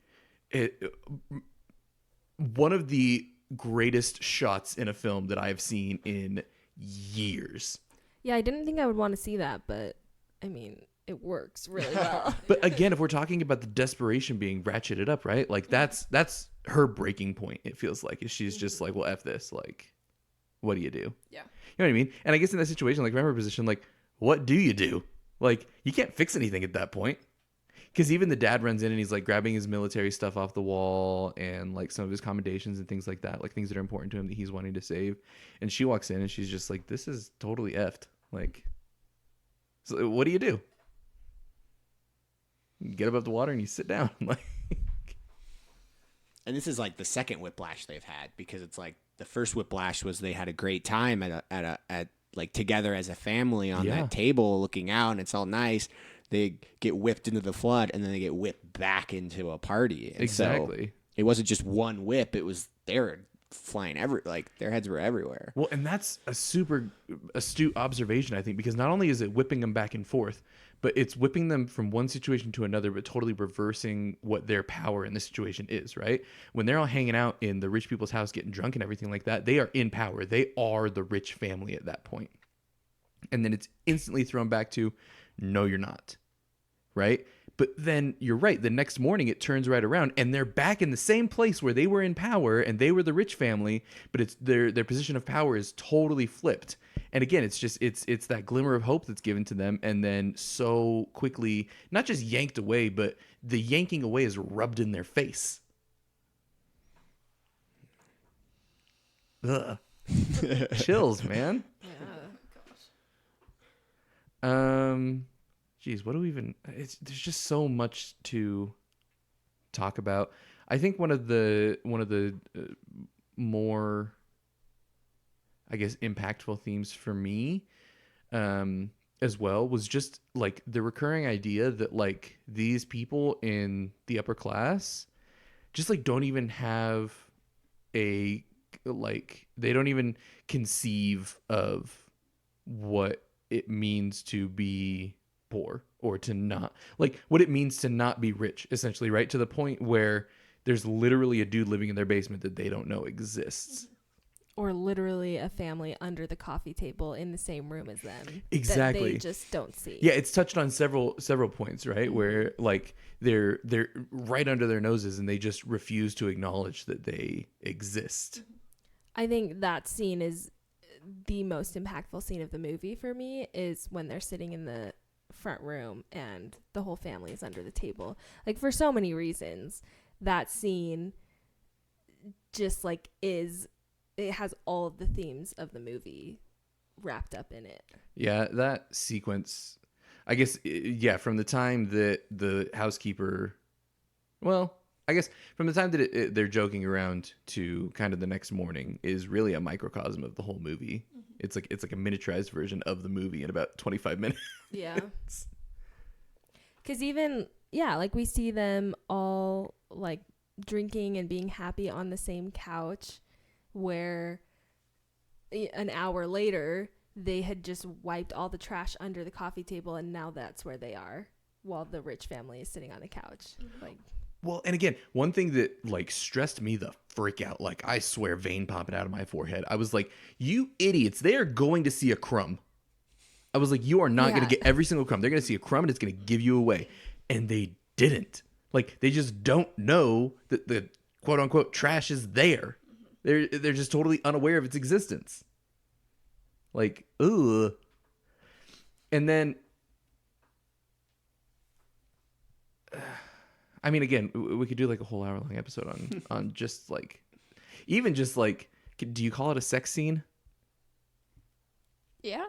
One of the greatest shots in a film that I've seen in years. Yeah, I didn't think I would want to see that, but I mean, it works really well. But again, if we're talking about the desperation being ratcheted up, right? Like that's her breaking point. It feels like she's just like, well, F this. Like, what do you do? Yeah. You know what I mean? And I guess in that situation, like remember position, like, what do you do? Like, you can't fix anything at that point. Because even the dad runs in and he's like grabbing his military stuff off the wall and like some of his commendations and things like that, like things that are important to him that he's wanting to save. And she walks in and she's just like, this is totally effed. Like, so what do? You get above the water and you sit down. Like, and this is like the second whiplash they've had, because it's like the first whiplash was they had a great time at like together as a family on that table looking out, and it's all nice. They get whipped into the flood, and then they get whipped back into a party. And exactly. So it wasn't just one whip. It was they were flying like their heads were everywhere. Well, and that's a super astute observation, I think, because not only is it whipping them back and forth, but it's whipping them from one situation to another, but totally reversing what their power in the situation is, right? When they're all hanging out in the rich people's house getting drunk and everything like that, they are in power. They are the rich family at that point. And then it's instantly thrown back to, no, you're not, right? But then you're right. The next morning it turns right around and they're back in the same place where they were in power and they were the rich family, but it's their position of power is totally flipped. And again, it's just it's that glimmer of hope that's given to them, and then so quickly not just yanked away, but the yanking away is rubbed in their face. Ugh. Chills, man. Geez, what do we even? There's just so much to talk about. I think one of the more, I guess, impactful themes for me, as well, was just like the recurring idea that like these people in the upper class, just like don't even have they don't even conceive of what it means to be poor, or to not, like what it means to not be rich, essentially, right? To the point where there's literally a dude living in their basement that they don't know exists. or literally a family under the coffee table in the same room as them. Exactly. That they just don't see. Yeah, it's touched on several points, right? Where like they're right under their noses and they just refuse to acknowledge that they exist. I think that scene is the most impactful scene of the movie for me, is when they're sitting in the front room and the whole family is under the table. Like, for so many reasons, that scene just like it has all of the themes of the movie wrapped up in it. Yeah, that sequence, I guess, yeah, from the time that the housekeeper, well, I guess from the time that they're joking around to kind of the next morning is really a microcosm of the whole movie. It's like a miniaturized version of the movie in about 25 minutes. Yeah. Because even, yeah, like we see them all like drinking and being happy on the same couch, where an hour later they had just wiped all the trash under the coffee table, and now that's where they are while the rich family is sitting on the couch. Like, Well, and again, one thing that like stressed me the frick out, like I swear vein popping out of my forehead. I was like, you idiots, they are going to see a crumb. I was like, you are not going to get every single crumb. They're going to see a crumb and it's going to give you away. And they didn't. Like, they just don't know that the quote unquote trash is there. They're just totally unaware of its existence. Like, ugh. And then, I mean, again, we could do like a whole hour-long episode on just like, even just like, do you call it a sex scene? Yeah.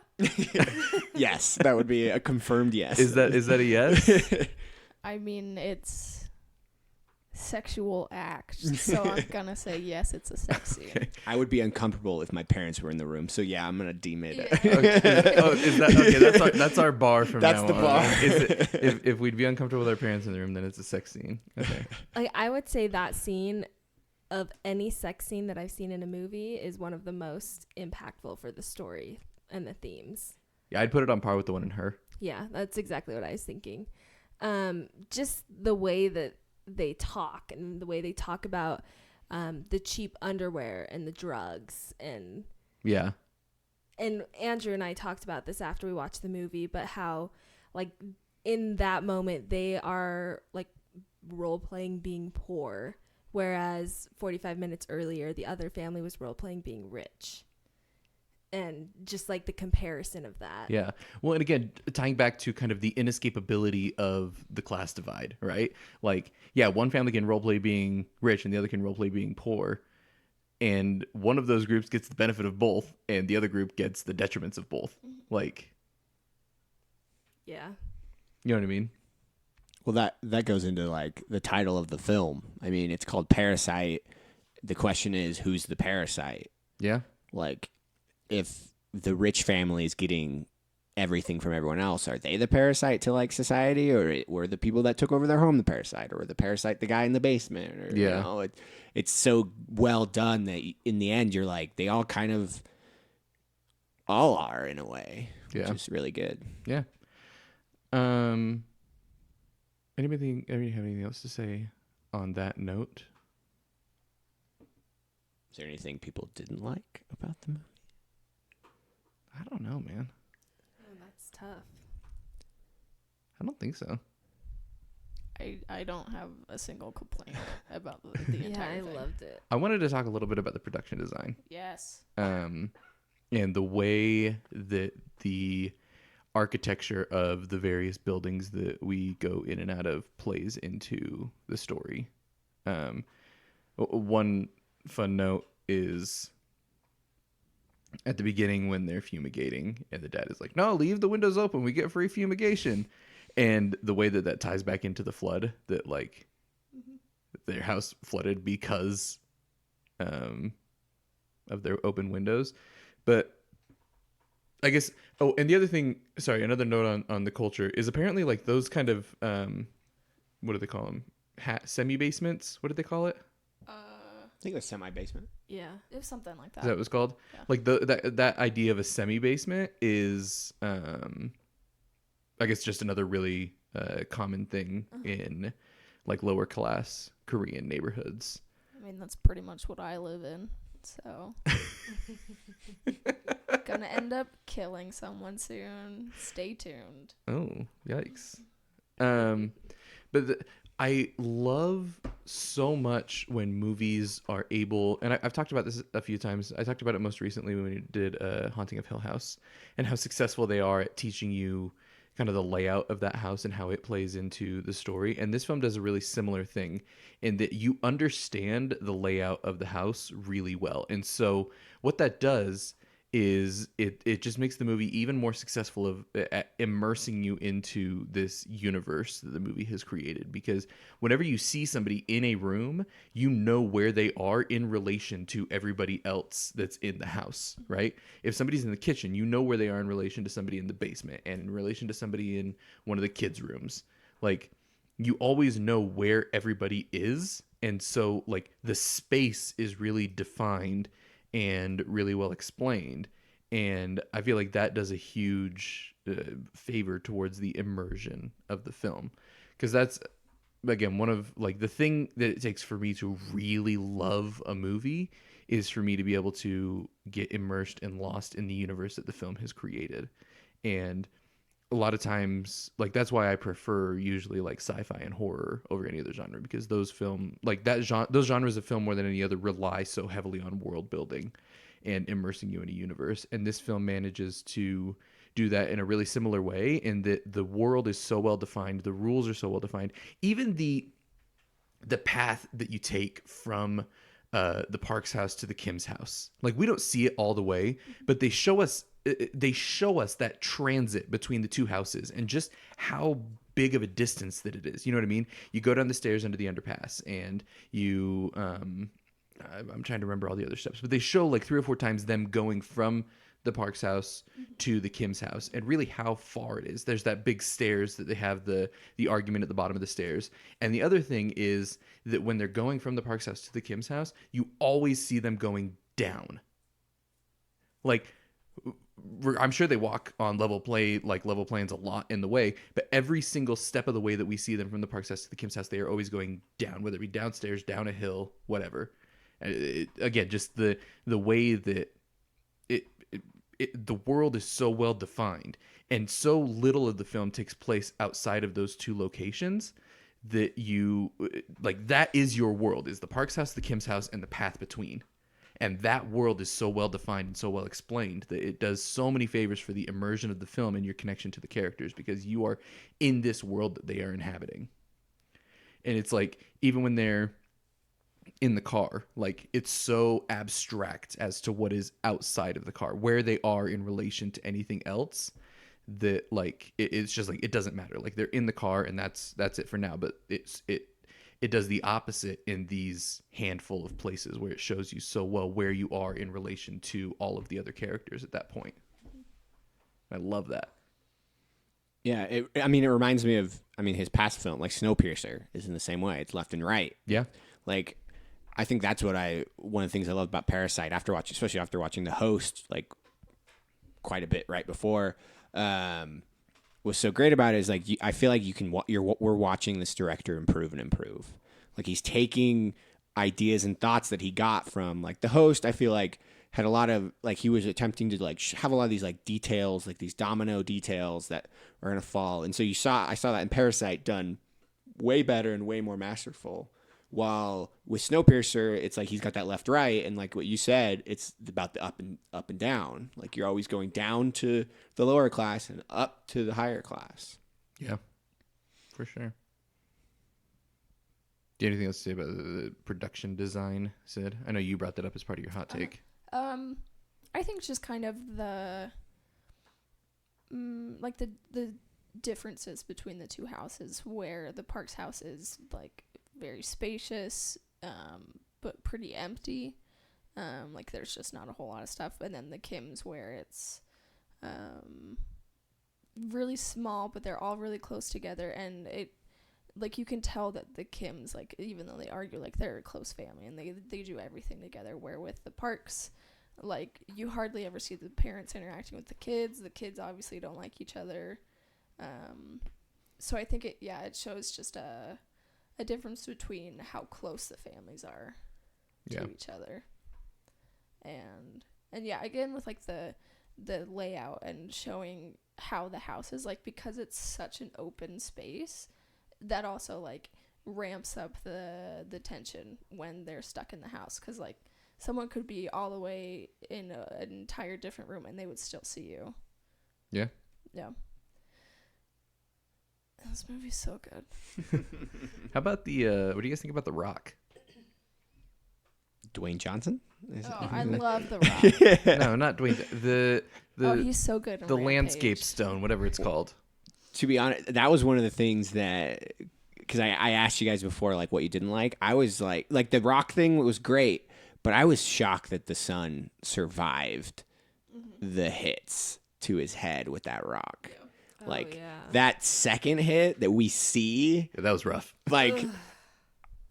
Yes, that would be a confirmed yes. Is that a yes? I mean, it's sexual act, so I'm gonna say yes, it's a sex scene. Okay. I would be uncomfortable if my parents were in the room, so yeah, I'm gonna deem it. Yeah. Okay. Oh, is that okay? That's our bar from That's now the on. bar. Is it, if we'd be uncomfortable with our parents in the room, then it's a sex scene. Okay. like, I would say that scene of any sex scene that I've seen in a movie is one of the most impactful for the story and the themes. Yeah, I'd put it on par with the one in Her. Yeah, that's exactly what I was thinking. Just the way that they talk and the way they talk about the cheap underwear and the drugs, and Yeah. Andrew and I talked about this after we watched the movie, but how like in that moment they are like role playing being poor, whereas 45 minutes earlier the other family was role playing being rich. And just like the comparison of that. Yeah. Well, and again, tying back to kind of the inescapability of the class divide, right? Like, yeah, one family can roleplay being rich and the other can roleplay being poor. And one of those groups gets the benefit of both and the other group gets the detriments of both. Like, Yeah. you know what I mean? Well, that goes into like the title of the film. I mean, it's called Parasite. The question is, who's the parasite? Yeah. Like, if the rich family is getting everything from everyone else, are they the parasite to like society, or were the people that took over their home the parasite, or were the parasite the guy in the basement? Or, Yeah. You know, it's so well done that in the end you're like, they all kind of all are in a way, Yeah. which is really good. Yeah. Anybody have anything else to say on that note? Is there anything people didn't like about the movie? I don't know, man. Oh, that's tough. I don't think so. I don't have a single complaint about the entire I thing. loved it. I wanted to talk a little bit about the production design. Yes. And the way that the architecture of the various buildings that we go in and out of plays into the story. One fun note is at the beginning when they're fumigating and the dad is like, no, leave the windows open, we get free fumigation. And the way that ties back into the flood, that like their house flooded because of their open windows. But I guess, oh, and the other thing, sorry, another note on the culture is apparently like those kind of, what do they call them? Semi-basements? What did they call it? I think it was semi-basement. Yeah, it was something like that. Is that what it's called? Yeah. Like that idea of a semi-basement is, I guess, just another really common thing in like lower class Korean neighborhoods. I mean, that's pretty much what I live in. so gonna end up killing someone soon. Stay tuned. Oh, yikes. But I love so much when movies are able, and I've talked about this a few times. I talked about it most recently when we did Haunting of Hill House, and how successful they are at teaching you kind of the layout of that house and how it plays into the story. And this film does a really similar thing in that you understand the layout of the house really well. And so what that does is it just makes the movie even more successful at immersing you into this universe that the movie has created, because whenever you see somebody in a room, you know where they are in relation to everybody else that's in the house, right? If somebody's in the kitchen, you know where they are in relation to somebody in the basement and in relation to somebody in one of the kids' rooms. Like, you always know where everybody is, and so like the space is really defined and really well explained. And I feel like that does a huge favor towards the immersion of the film, because that's, again, one of like the thing that it takes for me to really love a movie is for me to be able to get immersed and lost in the universe that the film has created. And a lot of times, like, that's why I prefer usually like sci-fi and horror over any other genre, because those those genres of film more than any other rely so heavily on world building and immersing you in a universe. And this film manages to do that in a really similar way, in that the world is so well defined, the rules are so well defined, even the path that you take from the Park's house to the Kim's house. Like, we don't see it all the way, but they show us that transit between the two houses and just how big of a distance that it is. You know what I mean? You go down the stairs under the underpass, and you I'm trying to remember all the other steps, but they show like 3 or 4 times them going from the Park's house to the Kim's house, and really how far it is. There's that big stairs that they have the argument at the bottom of the stairs. And the other thing is that when they're going from the Park's house to the Kim's house, you always see them going down. Like, I'm sure they walk on level planes a lot in the way, but every single step of the way that we see them from the Park's house to the Kim's house, they are always going down, whether it be downstairs, down a hill, whatever. Again, just the way that the world is so well defined, and so little of the film takes place outside of those two locations, that you like, that is your world, is the Park's house, the Kim's house, and the path between. And that world is so well defined and so well explained that it does so many favors for the immersion of the film and your connection to the characters, because you are in this world that they are inhabiting. And it's like, even when they're in the car, like, it's so abstract as to what is outside of the car, where they are in relation to anything else, that like it's just like, it doesn't matter. Like, they're in the car and that's it for now. But it does the opposite in these handful of places where it shows you so well where you are in relation to all of the other characters at that point. I love that. Yeah, it reminds me of, his past film, like Snowpiercer, is in the same way. It's left and right. Yeah. Like, I think that's one of the things I love about Parasite, especially after watching The Host, like, quite a bit right before, what's so great about it is, like, I feel like we're watching this director improve and improve. Like, he's taking ideas and thoughts that he got from, like, The Host. I feel like had a lot of, like, he was attempting to, like, have a lot of these, like, details, like these domino details that are gonna fall. And so I saw that in Parasite done way better and way more masterful. While with Snowpiercer, it's like he's got that left right, and like what you said, it's about the up and down. Like, you're always going down to the lower class and up to the higher class. Yeah, for sure. Do you have anything else to say about the production design, Sid? I know you brought that up as part of your hot take. I think it's just kind of the like the differences between the two houses, where the Park's house is like very spacious, but pretty empty. Like, there's just not a whole lot of stuff. And then the Kim's, where it's really small, but they're all really close together. And it, like, you can tell that the Kims, like, even though they argue, like, they're a close family and they do everything together. Where with the Parks, like, you hardly ever see the parents interacting with the kids. The kids obviously don't like each other. So I think it shows just a difference between how close the families are to each other. and yeah, again with like the layout and showing how the house is like, because it's such an open space, that also like ramps up the tension when they're stuck in the house, because like someone could be all the way in an entire different room and they would still see you. Yeah. This movie's so good. How about the what do you guys think about The Rock? Dwayne Johnson? Oh, I love The Rock. No, not Dwayne. The He's so good in the Rampage. landscape stone, whatever it's called. To be honest, that was one of the things that, because I asked you guys before, like, what you didn't like. I was like the Rock thing was great, but I was shocked that the son survived the hits to his head with that rock. Oh, Like, yeah. that second hit that we see, Yeah, that was rough. like,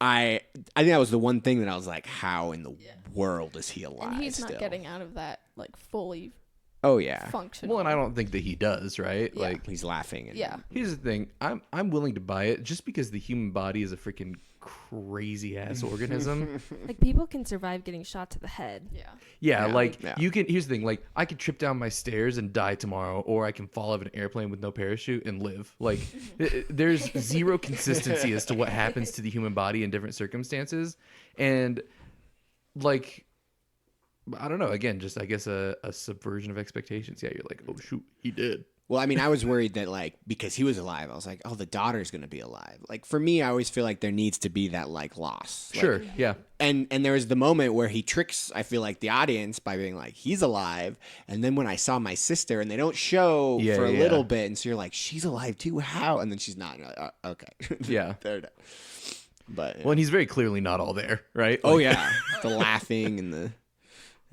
I think that was the one thing that I was like, how in the world is he alive And he's still? not getting out of that like fully Oh, yeah. functional. Well, and I don't think that he does, right? Yeah. Like, He's laughing. And, Yeah. here's the thing. I'm willing to buy it just because the human body is a freaking crazy ass organism. Like, people can survive getting shot to the head. Yeah. Yeah, Yeah, like yeah. you can. Here's the thing. Like, I could trip down my stairs and die tomorrow, or I can fall out of an airplane with no parachute and live. Like, there's zero consistency as to what happens to the human body in different circumstances, and like, I don't know. Again, just I guess a subversion of expectations. Yeah, you're like, oh shoot, he did. Well, I mean, I was worried that, like, because he was alive, I was like, oh, the daughter's going to be alive. Like, for me, I always feel like there needs to be that, like, loss. Like, Sure, yeah. And there was the moment where he tricks, I feel like, the audience by being like, he's alive. And then when I saw my sister, and they don't show Yeah, for a yeah. little bit, and so you're like, she's alive too? How? And then she's not. And you're like, oh, okay. Yeah. There. But, Well, and he's very clearly not all there, right? oh, Like, yeah. The laughing and the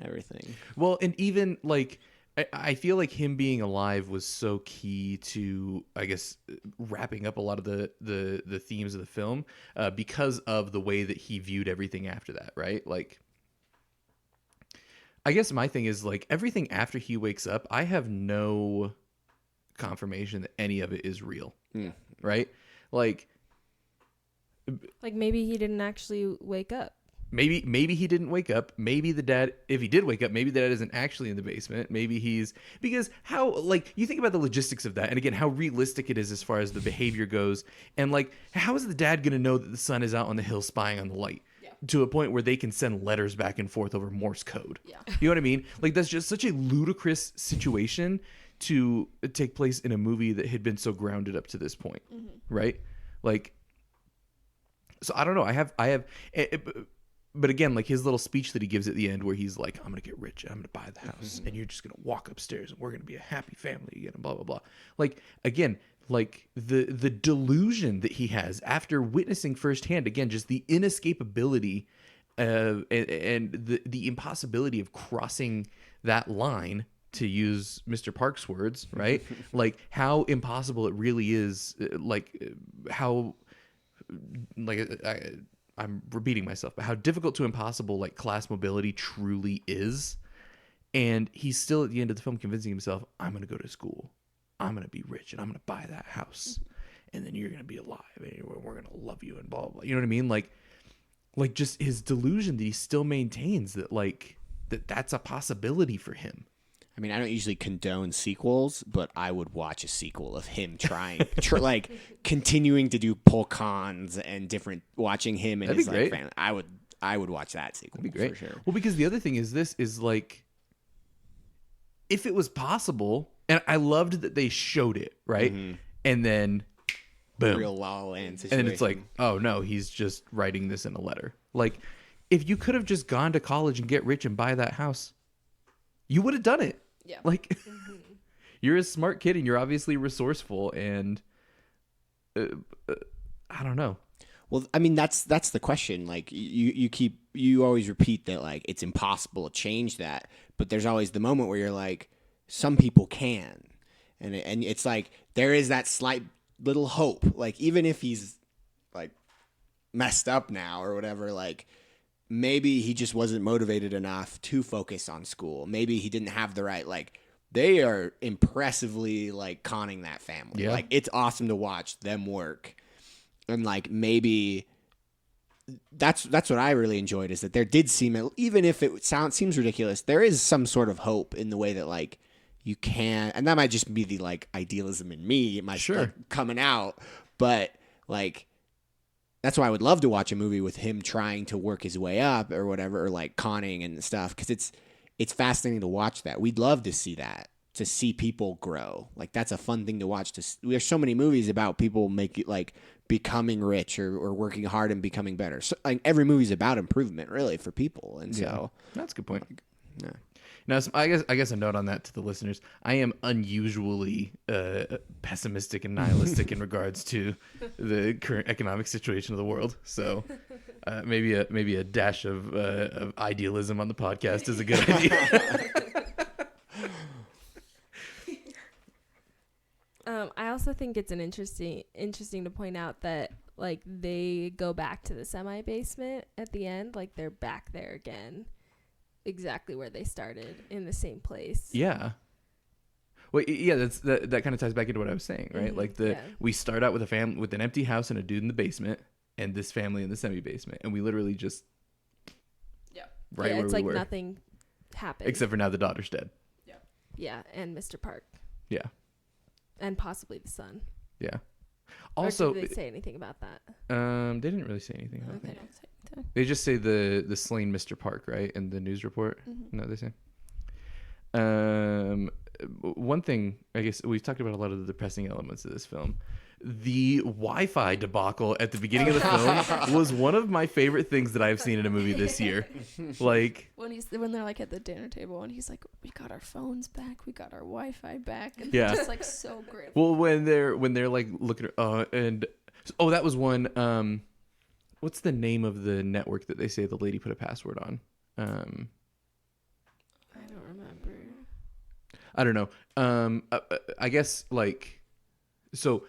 everything. Well, and even like I feel like him being alive was so key to, I guess, wrapping up a lot of the themes of the film because of the way that he viewed everything after that, right? Like, I guess my thing is like everything after he wakes up, I have no confirmation that any of it is real, right? Like Maybe he didn't actually wake up. Maybe he didn't wake up. Maybe the dad, if he did wake up, maybe the dad isn't actually in the basement. Maybe he's, because how, like, you think about the logistics of that, and again, how realistic it is as far as the behavior goes, and like, how is the dad going to know that the son is out on the hill spying on the light to a point where they can send letters back and forth over Morse code? Yeah. You know what I mean? Like, that's just such a ludicrous situation to take place in a movie that had been so grounded up to this point, right? Like, so I don't know. I have. But again, like his little speech that he gives at the end where he's like, I'm going to get rich and I'm going to buy the house and you're just going to walk upstairs and we're going to be a happy family again and blah, blah, blah. Like, again, like the delusion that he has after witnessing firsthand, again, just the inescapability and the impossibility of crossing that line, to use Mr. Park's words, right? Like how impossible it really is. I'm repeating myself, but how difficult to impossible like class mobility truly is. And he's still at the end of the film convincing himself, I'm going to go to school. I'm going to be rich and I'm going to buy that house. And then you're going to be alive and we're going to love you and blah, blah, blah. You know what I mean? Like just his delusion that he still maintains that like that's a possibility for him. I mean, I don't usually condone sequels, but I would watch a sequel of him trying, like continuing to do pull cons and different, watching him and That'd his be like great. fan. I would watch that sequel. That'd be great. For sure. Well, because the other thing is this is like, if it was possible, and I loved that they showed it, right? And then boom. Real La La Land And situation. then it's like, oh no, he's just writing this in a letter. Like, if you could have just gone to college and get rich and buy that house, you would have done it. Yeah. Like, you're a smart kid and you're obviously resourceful and I don't know. Well, I mean, that's the question. Like you always repeat that like it's impossible to change that, but there's always the moment where you're like, some people can, and it's like there is that slight little hope. Like even if he's like messed up now or whatever, like maybe he just wasn't motivated enough to focus on school. Maybe he didn't have the right like. They are impressively like conning that family. Yeah. Like it's awesome to watch them work. And like maybe that's what I really enjoyed, is that there did seem, even if it seems ridiculous, there is some sort of hope in the way that like you can, and that might just be the like idealism in me, my like, coming out, but like that's why I would love to watch a movie with him trying to work his way up or whatever, or like conning and stuff, because it's fascinating to watch that. We'd love to see that, to see people grow. Like that's a fun thing to watch. There's so many movies about people like becoming rich or working hard and becoming better. So like every movie's about improvement, really, for people. And so that's a good point. Yeah. Now, I guess a note on that to the listeners: I am unusually pessimistic and nihilistic in regards to the current economic situation of the world. So maybe a dash of idealism on the podcast is a good idea. I also think it's interesting to point out that like they go back to the semi-basement at the end, like they're back there again, exactly where they started, in the same place. Yeah. Well, yeah, that kind of ties back into what I was saying, right? Mm-hmm. Like we start out with a family with an empty house and a dude in the basement, and this family in the semi-basement, and we literally just right where it's we like were, nothing happened except for now the daughter's dead. Yeah, and Mr. Park. Yeah. And possibly the son. Yeah. Or Also, did they say anything about that? They didn't really say anything. I don't Okay. think. They just say the slain Mr. Park, right, in the news report. Mm-hmm. No, they say. One thing, I guess we've talked about a lot of the depressing elements of this film. The Wi-Fi debacle at the beginning of the film was one of my favorite things that I've seen in a movie this year. Like when they're like at the dinner table and he's like, we got our phones back, we got our Wi-Fi back, and Yeah. just like so great. Well, when they're like looking that was one. What's the name of the network that they say the lady put a password on? I don't remember. I don't know. I guess like so.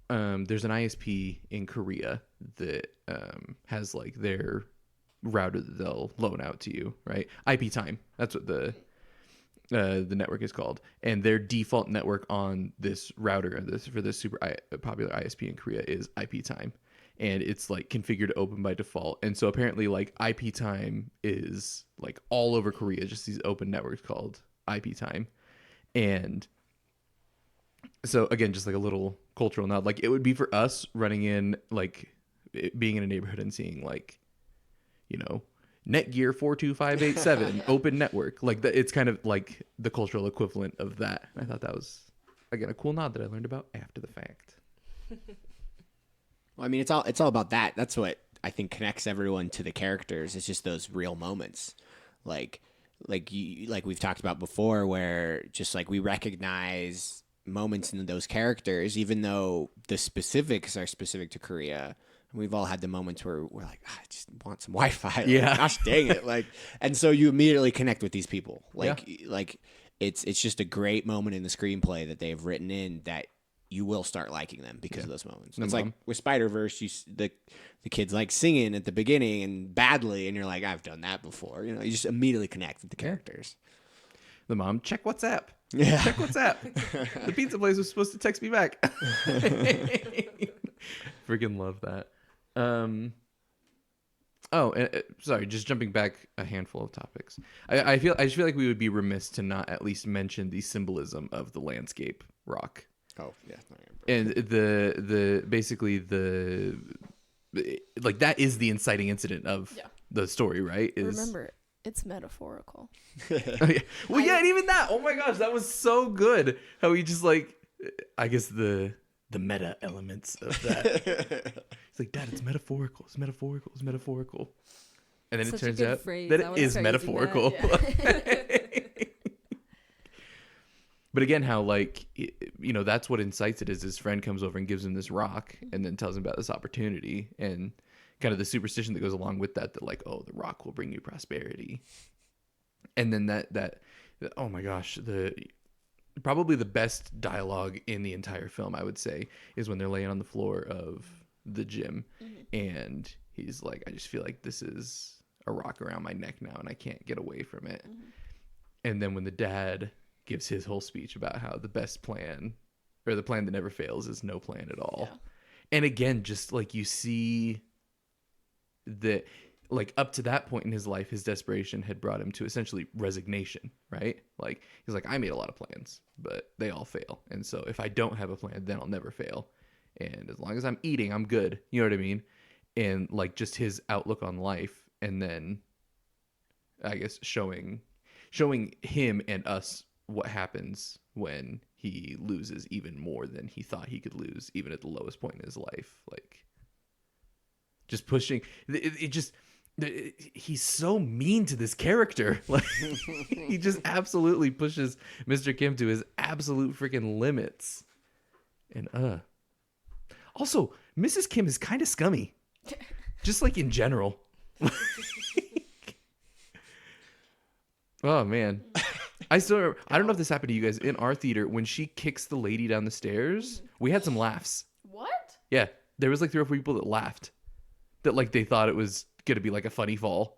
There's an ISP in Korea that has like their router that they'll loan out to you, right? IP Time. That's what the network is called, and their default network on this router for this super popular ISP in Korea is IP Time, and it's like configured to open by default. And so apparently, like IP Time is like all over Korea, just these open networks called IP Time, and so again, just like a little cultural nod, like it would be for us running in, like being in a neighborhood and seeing like, you know, Netgear 42587 open network, like that. It's kind of like the cultural equivalent of that. I thought that was again a cool nod that I learned about after the fact. Well, I mean, it's all about that. That's what I think connects everyone to the characters. It's just those real moments, like we've talked about before, where just like we recognize moments in those characters, even though the specifics are specific to Korea. We've all had the moments where we're like, I just want some Wi-Fi. Like, Yeah. gosh dang it. Like, and so you immediately connect with these people. Like it's just a great moment in the screenplay that they've written in that you will start liking them because of those moments. It's like with Spider-Verse, the kids like singing at the beginning and badly, and you're like, I've done that before. You know, you just immediately connect with the characters. The mom, check WhatsApp. Yeah. Check WhatsApp. The pizza place was supposed to text me back. Freaking love that. Sorry, just jumping back a handful of topics. I just feel like we would be remiss to not at least mention the symbolism of the landscape rock. Oh yeah, and the basically the like that is the inciting incident of the story, right? Remember, it's metaphorical. Okay. Well, yeah, and even that. Oh my gosh, that was so good. How he just like, I guess the meta elements of that. It's like, Dad, it's metaphorical. It's metaphorical. It's metaphorical. And then Such it turns a good out phrase. that I it wanna is start using metaphorical. that. But again, how like, you know, that's what incites it is his friend comes over and gives him this rock and then tells him about this opportunity and kind of the superstition that goes along with that like, oh, the rock will bring you prosperity. And then that oh my gosh, probably the best dialogue in the entire film, I would say, is when they're laying on the floor of the gym and he's like, I just feel like this is a rock around my neck now and I can't get away from it. And then when the dad gives his whole speech about how the best plan, or the plan that never fails, is no plan at all. And again, just like you see that like up to that point in his life, his desperation had brought him to essentially resignation, right? Like he's like, I made a lot of plans, but they all fail. And so if I don't have a plan, then I'll never fail. And as long as I'm eating, I'm good. You know what I mean? And like just his outlook on life, and then I guess showing him and us what happens when he loses even more than he thought he could lose, even at the lowest point in his life. Like just pushing he's so mean to this character. Like he just absolutely pushes Mr. Kim to his absolute freaking limits. And also Mrs. Kim is kind of scummy. Just like in general. Oh man. I still remember, I don't know if this happened to you guys in our theater when she kicks the lady down the stairs. We had some laughs. What? Yeah, there was like 3 or 4 people that laughed. That like they thought it was gonna be like a funny fall.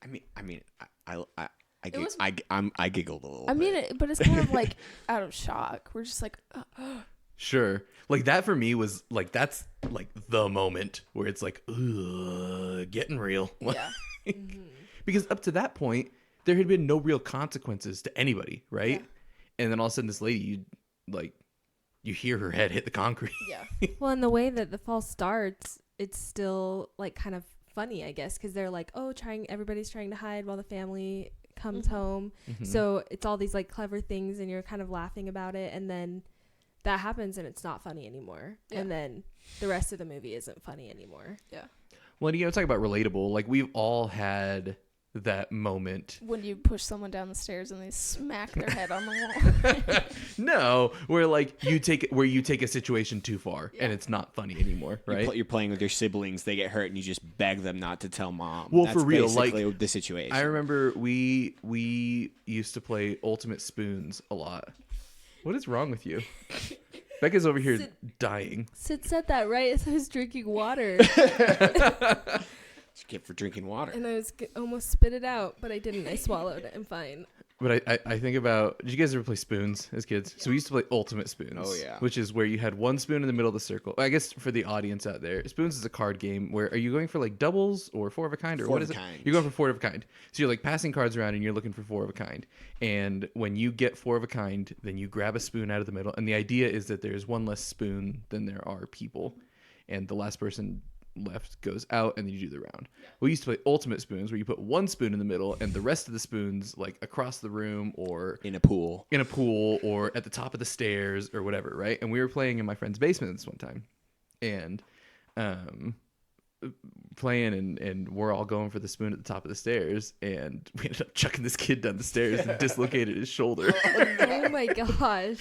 I giggled a little. I mean, bit. but it's kind of like out of shock. We're just like, Sure. Like that for me was like, that's like the moment where it's like, ugh, getting real. yeah. Because up to that point, there had been no real consequences to anybody, right? Yeah. And then all of a sudden this lady, you hear her head hit the concrete. Yeah. Well, and the way that the fall starts, it's still like kind of funny, I guess, because they're like, oh, everybody's trying to hide while the family comes home. Mhm. So it's all these like clever things, and you're kind of laughing about it, and then that happens, and it's not funny anymore. Yeah. And then the rest of the movie isn't funny anymore. Yeah. Well, you know, talk about relatable. Like we've all had that moment. When you push someone down the stairs and they smack their head on the wall. No, where like you take a situation too far and it's not funny anymore, right? You're playing with your siblings, they get hurt, and you just beg them not to tell mom. Well, That's for real, like basically the situation. I remember we used to play Ultimate Spoons a lot. What is wrong with you? Becca's over here dying. Sid said that right as I was drinking water. Skip for drinking water. And I was almost spit it out, but I didn't. I swallowed it. I'm fine. But I think about, did you guys ever play Spoons as kids? So we used to play Ultimate Spoons. Oh, yeah. Which is where you had one spoon in the middle of the circle. I guess for the audience out there, Spoons is a card game where, are you going for like doubles or 4 of a kind? Or what is it? Kind. You're going for 4 of a kind. So you're like passing cards around and you're looking for 4 of a kind. And when you get 4 of a kind, then you grab a spoon out of the middle. And the idea is that there's one less spoon than there are people. And the last person left goes out, and then you do the round. We used to play Ultimate Spoons where you put one spoon in the middle and the rest of the spoons like across the room or in a pool or at the top of the stairs or whatever, right? And we were playing in my friend's basement this one time, and playing and we're all going for the spoon at the top of the stairs, and we ended up chucking this kid down the stairs and dislocated his shoulder. Oh my gosh.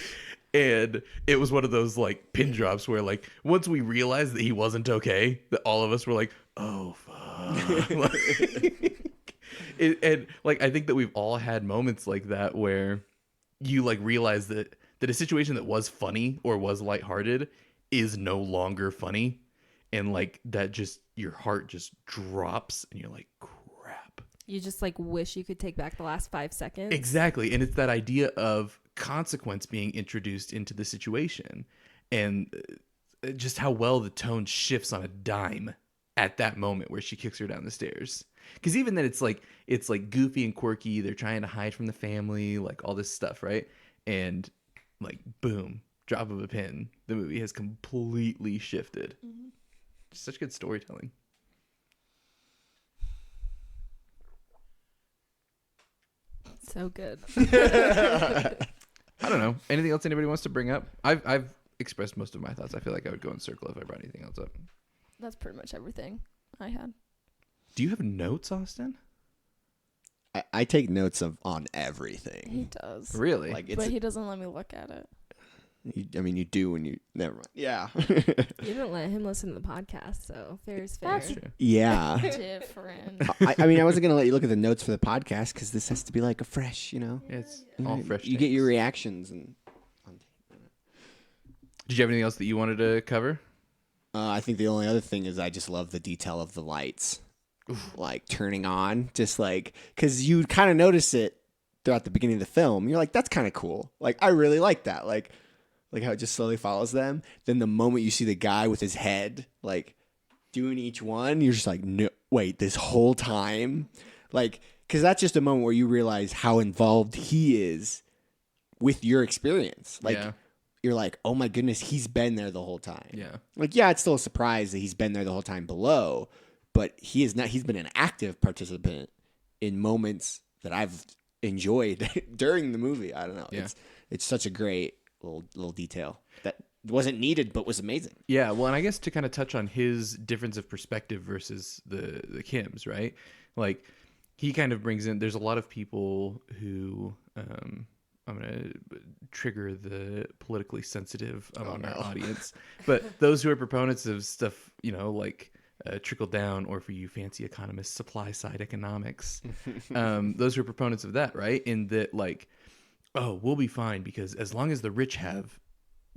And it was one of those like pin drops where like once we realized that he wasn't okay, that all of us were like, oh fuck. And like I think that we've all had moments like that where you like realize that a situation that was funny or was lighthearted is no longer funny, and like that just your heart just drops and you're like, crap. You just like wish you could take back the last 5 seconds. Exactly. And it's that idea of consequence being introduced into the situation, and just how well the tone shifts on a dime at that moment where she kicks her down the stairs. Because even then it's like goofy and quirky, they're trying to hide from the family, like all this stuff, right? And like boom, drop of a pin, the movie has completely shifted. Mm-hmm. Just such good storytelling. So good. I don't know. Anything else anybody wants to bring up? I've expressed most of my thoughts. I feel like I would go in circle if I brought anything else up. That's pretty much everything I had. Do you have notes, Austin? I take notes on everything. He does. Really? Like But he doesn't let me look at it. You do when you never mind. Yeah. You didn't let him listen to the podcast, so fair is fair. That's true. Yeah. Different. I mean, I wasn't gonna let you look at the notes for the podcast because this has to be like a fresh, Yeah, it's all fresh. You get your takes. reactions and. Did you have anything else that you wanted to cover? I think the only other thing is I just love the detail of the lights, like turning on, just like because you kind of notice it throughout the beginning of the film. You're like, that's kind of cool. Like I really like that. Like how it just slowly follows them. Then the moment you see the guy with his head like doing each one, you're just like, no, wait, this whole time? Like, because that's just a moment where you realize how involved he is with your experience. Like, you're like, oh my goodness, he's been there the whole time. Yeah. Like, yeah, it's still a surprise that he's been there the whole time below, but he is not. He's been an active participant in moments that I've enjoyed during the movie. I don't know. Yeah. It's such a great little detail that wasn't needed but was amazing. Yeah, well, and I guess to kind of touch on his difference of perspective versus the Kims, right? Like, he kind of brings in, there's a lot of people who, I'm going to trigger the politically sensitive among our audience, but those who are proponents of stuff, you know, like trickle down, or for you fancy economists, supply side economics, those who are proponents of that, right? In that, like, oh, we'll be fine because as long as the rich have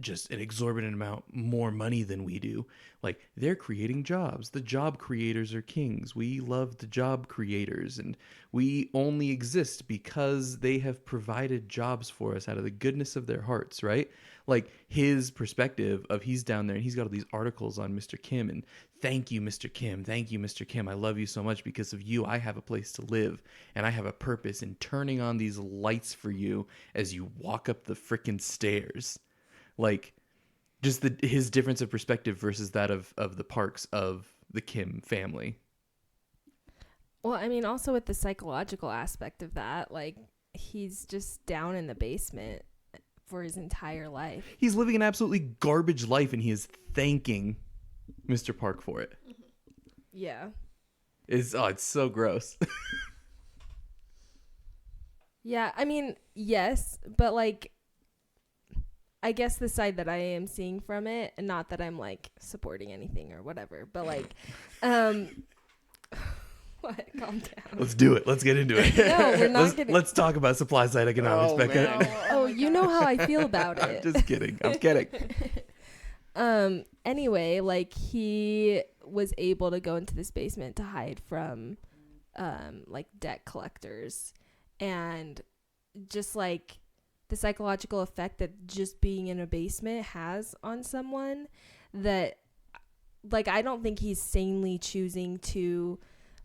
just an exorbitant amount more money than we do, like, they're creating jobs. The job creators are kings. We love the job creators, and we only exist because they have provided jobs for us out of the goodness of their hearts, right? Like, his perspective of, he's down there and he's got all these articles on Mr. Kim, and thank you, Mr. Kim. Thank you, Mr. Kim. I love you so much. Because of you, I have a place to live, and I have a purpose in turning on these lights for you as you walk up the frickin' stairs. Like, just his difference of perspective versus that of the Parks of the Kim family. Well, I mean, also with the psychological aspect of that, like, he's just down in the basement for his entire life. He's living an absolutely garbage life, and he is thanking Mr. Park for it. Yeah. It's so gross. Yeah, I mean, yes, but, like, I guess the side that I am seeing from it, and not that I'm, like, supporting anything or whatever, but, like, what? Calm down. Let's do it. Let's get into it. No, we're not getting. Let's talk about supply side economics, Becca. Oh, you know how I feel about it. I'm just kidding. I'm kidding. Anyway, like, he was able to go into this basement to hide from, like, debt collectors, and just, like, the psychological effect that just being in a basement has on someone, that, like, I don't think he's sanely choosing to,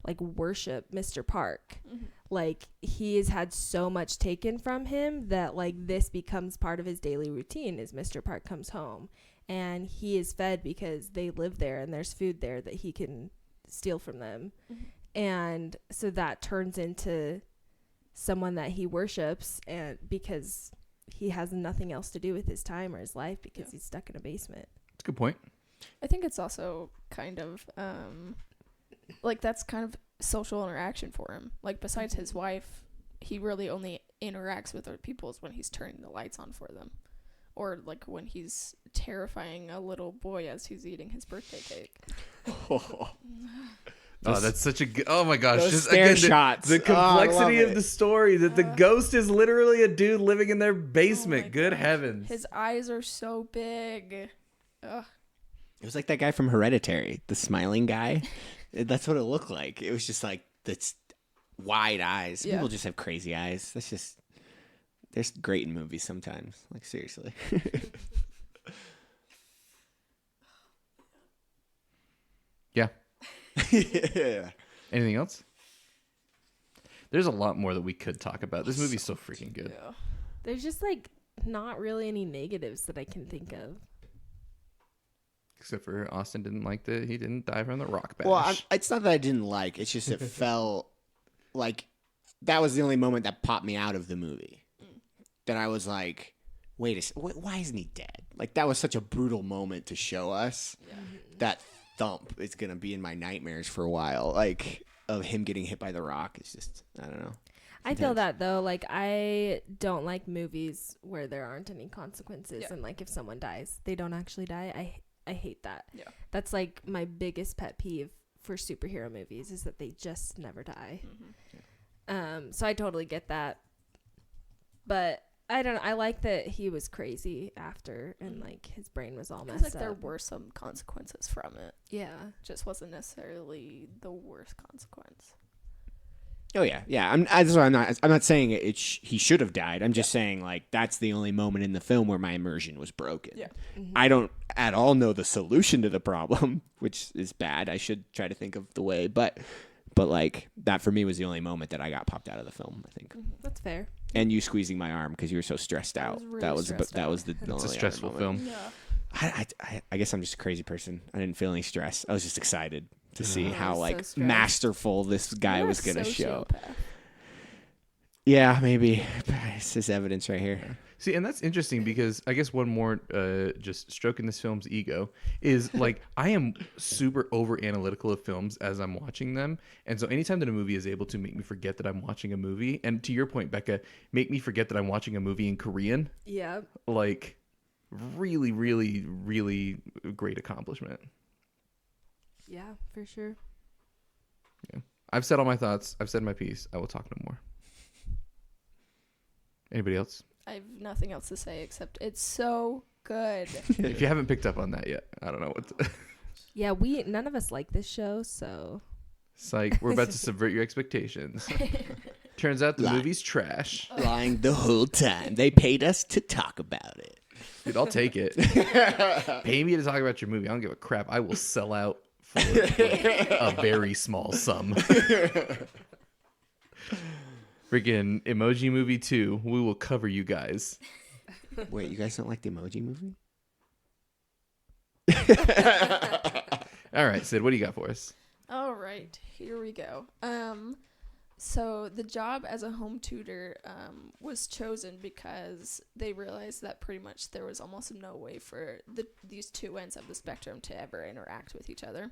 like, worship Mr. Park. Mm-hmm. Like, he has had so much taken from him that, like, this becomes part of his daily routine as Mr. Park comes home, and he is fed because they live there and there's food there that he can steal from them. Mm-hmm. And so that turns into someone that he worships, and because he has nothing else to do with his time or his life because he's stuck in a basement. That's a good point. I think it's also kind of like, that's kind of social interaction for him. Like, besides his wife, he really only interacts with other people when he's turning the lights on for them, or like when he's terrifying a little boy as he's eating his birthday cake. Oh, that's such a good... Oh, my gosh. Those Just stare again, shots. The complexity of the story, that the ghost is literally a dude living in their basement. Oh, Good gosh. heavens. His eyes are so big. Ugh. It was like that guy from Hereditary, the smiling guy. That's what it looked like. It was just like this wide eyes. Yeah. People just have crazy eyes. That's just... They're great in movies sometimes. Like, seriously. Yeah. Yeah. Anything else? There's a lot more that we could talk about. This movie's so freaking good. Yeah. There's just, like, not really any negatives that I can think of. Except for Austin didn't like that he didn't die from the rock bash. Well, it's not that I didn't like. It's just it felt like that was the only moment that popped me out of the movie. That I was like, why isn't he dead? Like, that was such a brutal moment to show us. Yeah. That thump is going to be in my nightmares for a while. Like, of him getting hit by the rock. It's just, I don't know. I feel that, though. Like, I don't like movies where there aren't any consequences. Yeah. And, like, if someone dies, they don't actually die. I hate that. Yeah. That's, like, my biggest pet peeve for superhero movies, is that they just never die. Mm-hmm. Yeah. So I totally get that. But I don't know. I like that he was crazy after, and, like, his brain was all messed up. There were some consequences from it. Yeah. Just wasn't necessarily the worst consequence. Oh yeah, yeah. That's why I'm not saying he should have died. I'm just saying like that's the only moment in the film where my immersion was broken. Yeah. I don't at all know the solution to the problem, which is bad. I should try to think of the way, but like that for me was the only moment that I got popped out of the film. I think. That's fair. And you squeezing my arm because you were so stressed out. really that was stressed that out. was the It's only a stressful other moment. film. Yeah. I guess I'm just a crazy person. I didn't feel any stress. I was just excited to see how so like stressed. masterful this guy You're was a gonna show. sociopath. Yeah, maybe. It's his evidence right here. See, and that's interesting because I guess one more just stroking this film's ego is like I am super over analytical of films as I'm watching them. And so anytime that a movie is able to make me forget that I'm watching a movie, and to your point, Becca, make me forget that I'm watching a movie in Korean, Yeah. like really, really, really great accomplishment. Yeah, for sure. I've said all my thoughts. I've said my piece. I will talk no more. Anybody else? I have nothing else to say except it's so good. If you haven't picked up on that yet, I don't know what to... Yeah, none of us like this show, so Psych, we're about to subvert your expectations. Turns out the Lie. movie's trash. Lying the whole time. They paid us to talk about it. Dude, I'll take it. Pay me to talk about your movie. I don't give a crap. I will sell out for a very small sum. Freaking Emoji Movie 2. We will cover you guys. Wait, you guys don't like the Emoji Movie? All right, Sid, what do you got for us? All right, here we go. So the job as a home tutor was chosen because they realized that pretty much there was almost no way for these two ends of the spectrum to ever interact with each other.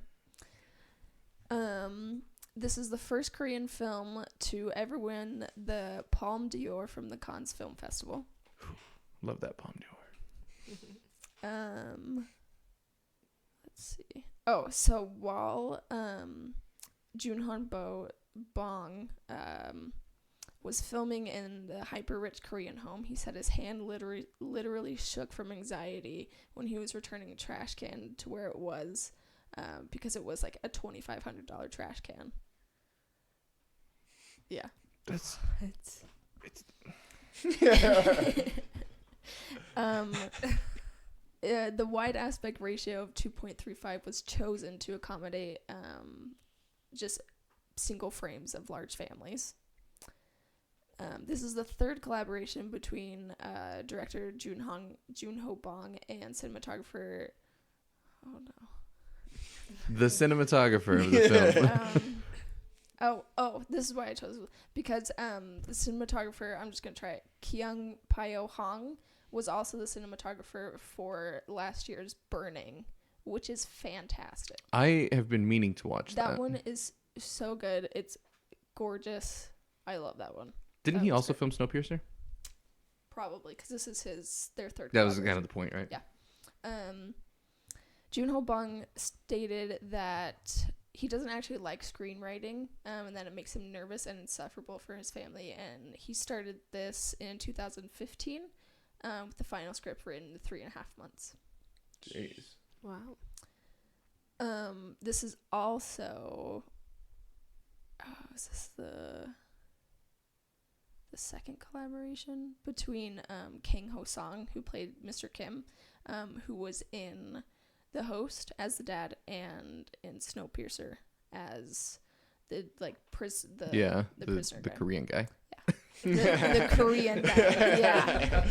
This is the first Korean film to ever win the Palme d'Or from the Cannes Film Festival. Love that Palme d'Or. Let's see. Oh, so while Joon-Ho Bong was filming in the hyper-rich Korean home, he said his hand literally shook from anxiety when he was returning a trash can to where it was, because it was like a $2,500 trash can. Yeah. That's it's the wide aspect ratio of 2.35 was chosen to accommodate just single frames of large families. This is the third collaboration between director Joon-Ho Bong and cinematographer. Oh no. the cinematographer of the film. This is why I chose, because the cinematographer, I'm just gonna try it, Kyung Pyo Hong, was also the cinematographer for last year's Burning, which is fantastic. I have been meaning to watch that. That one is so good. It's gorgeous. I love that one. Didn't that he was also great. film Snowpiercer? Probably, because this is their third. That was kind collaboration. of the point, right? Yeah. Joon-Ho Bong stated that he doesn't actually like screenwriting, and that it makes him nervous and insufferable for his family. And he started this in 2015, with the final script written in 3.5 months. Jeez. wow. This is also. Is this the second collaboration between Kang Ho-sung, who played Mr. Kim, who was in The Host as the dad, and in Snowpiercer as the prisoner the guy. Korean guy. the Korean guy. Yeah.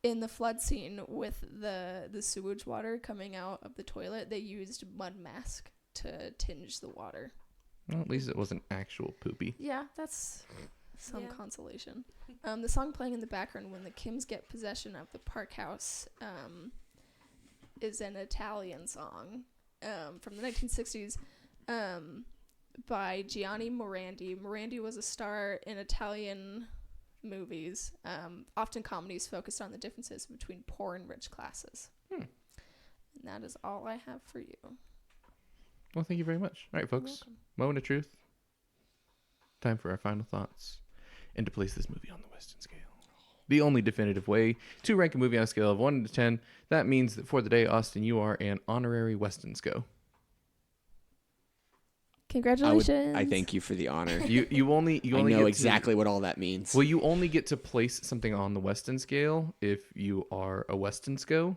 In the flood scene with the sewage water coming out of the toilet, they used mud mask to tinge the water. Well, at least it wasn't actual poopy. Yeah, that's some Yeah. consolation. The song playing in the background when the Kims get possession of the park house is an Italian song from the 1960s by Gianni Morandi. Morandi was a star in Italian movies, often comedies focused on the differences between poor and rich classes. And that is all I have for you. Well, thank you very much. All right, You're folks. welcome. Moment of truth. Time for our final thoughts and to place this movie on the Weston scale. The only definitive way to rank a movie on a scale of 1 to 10. That means that for the day, Austin, you are an honorary Weston Sco. Congratulations. I thank you for the honor. You only I know get exactly what all that means. Well, you only get to place something on the Weston scale if you are a Weston SCO,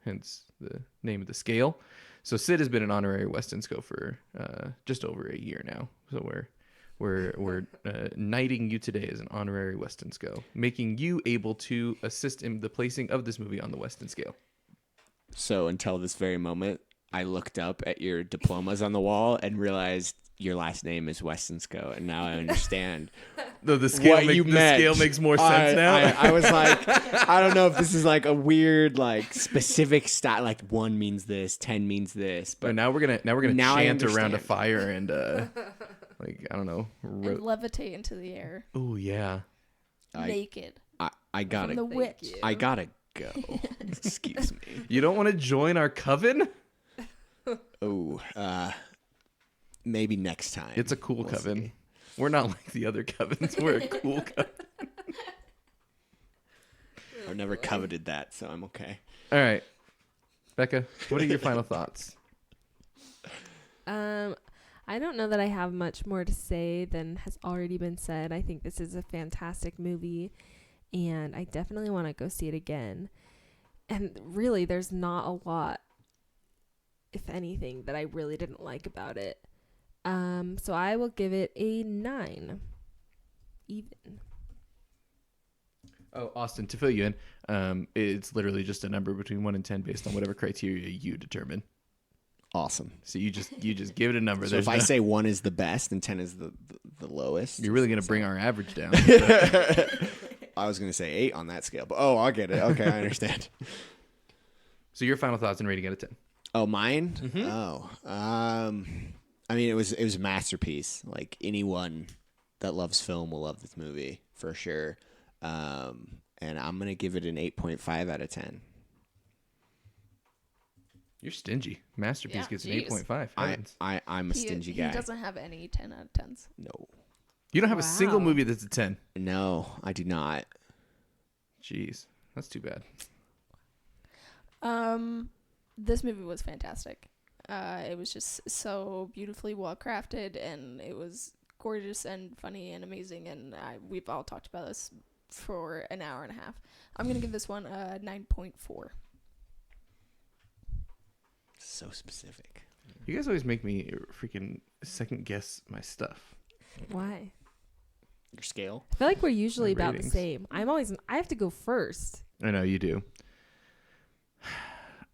hence the name of the scale. So Sid has been an honorary Weston SCO for just over a year now. So we're knighting you today as an honorary Weston SCO, making you able to assist in the placing of this movie on the Weston scale. So until this very moment, I looked up at your diplomas on the wall and realized your last name is Weston SCO, and now I understand. The scale, scale makes more sense now. I was like, I don't know if this is like a weird, like specific style. Like 1 means this, 10 means this. But now we're gonna now I chant around a understand. fire and like I don't know. And levitate into the air. Oh yeah. Naked. I gotta, From the witch. I gotta go. Excuse me. You don't want to join our coven? Oh, maybe next time. It's a cool We'll coven. see. We're not like the other covens. We're a cool coven. I've never coveted that, so I'm okay. All right, Becca, what are your final thoughts? I don't know that I have much more to say than has already been said. I think this is a fantastic movie, and I definitely want to go see it again. And really, there's not a lot, if anything, that I really didn't like about it. So I will give it a 9. Even. Oh, Austin, to fill you in, it's literally just a number between 1 and 10 based on whatever criteria you determine. Awesome. So you just give it a number. So if I say 1 is the best and 10 is the lowest, you're really gonna bring our average down. I was gonna say 8 on that scale, but I get it. Okay, I understand. So your final thoughts and rating out of 10. Oh, mine? Mhm. Oh, I mean, it was a masterpiece. Like anyone that loves film will love this movie for sure. And I'm gonna give it an 8.5 out of 10. You're stingy. Masterpiece Yeah, gets an geez. 8.5. Heavens. I'm a stingy guy. He doesn't have any 10 out of 10s. No, You don't have a single Wow. movie that's a 10. no, I do not. Jeez, that's too bad. This movie was fantastic. It was just so beautifully well crafted, and it was gorgeous and funny and amazing. And we've all talked about this for an hour and a half. I'm gonna give this one a 9.4. So specific. You guys always make me freaking second guess my stuff. Why? Your scale? I feel like we're usually My about ratings. the same. I have to go first. I know you do.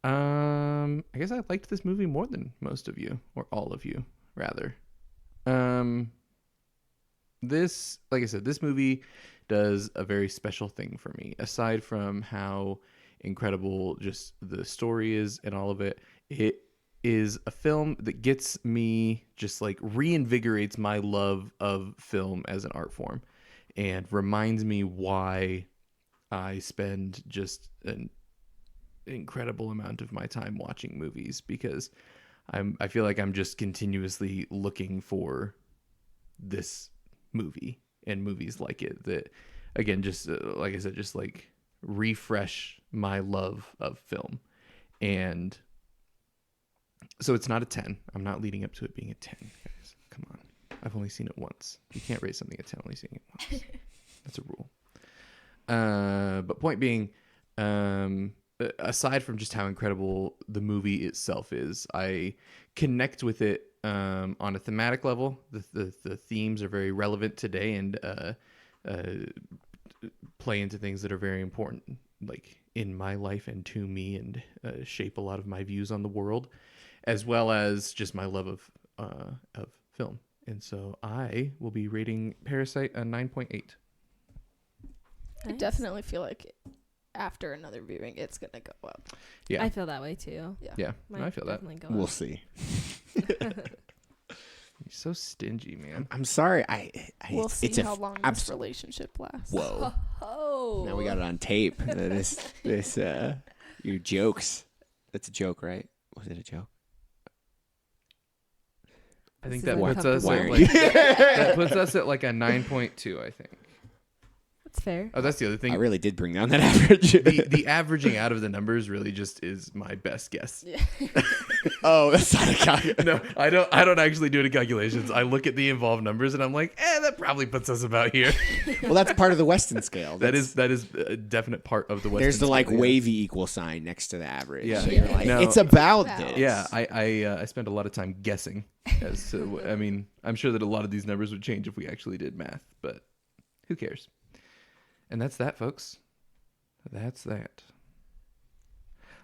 I guess I liked this movie more than most of you, or all of you, rather. This, like I said, this movie does a very special thing for me. Aside from how incredible just the story is and all of it, it is a film that gets me just like reinvigorates my love of film as an art form and reminds me why I spend just an incredible amount of my time watching movies, because I feel like I'm just continuously looking for this movie and movies like it that, again, just like I said, just like refresh my love of film. And so it's not a 10. I'm not leading up to it being a 10, guys. Come on. I've only seen it once. You can't rate something a 10 only seeing it once. That's a rule. But point being, aside from just how incredible the movie itself is, I connect with it on a thematic level. The themes are very relevant today and play into things that are very important, like in my life and to me, and shape a lot of my views on the world, as well as just my love of film. And so I will be rating Parasite a 9.8. I Nice. definitely feel like after another viewing, it's gonna go up. Yeah. I feel that way too. Yeah, no, I Might feel that. definitely go We'll up. see. You're so stingy, man. I'm sorry. We'll see it's a how long abs- this relationship lasts. Whoa. Oh. Now we got it on tape. This your jokes. That's a joke, right? Was it a joke? I think This that is puts us Why at are like, you? that puts us at like a 9.2, I think. That's fair. Oh, that's the other thing. I really did bring down that average. The averaging out of the numbers really just is my best guess. Yeah. Oh, that's not a calculation. No, I don't actually do any calculations. I look at the involved numbers and I'm like, that probably puts us about here. Well, that's part of the Weston scale. that is a definite part of the Western There's the like scale, yeah. wavy equal sign next to the average. Yeah. So you're like, No. it's about Wow. this. Yeah, I spend a lot of time guessing as to. I mean, I'm sure that a lot of these numbers would change if we actually did math, but who cares? And that's that, folks. That's that.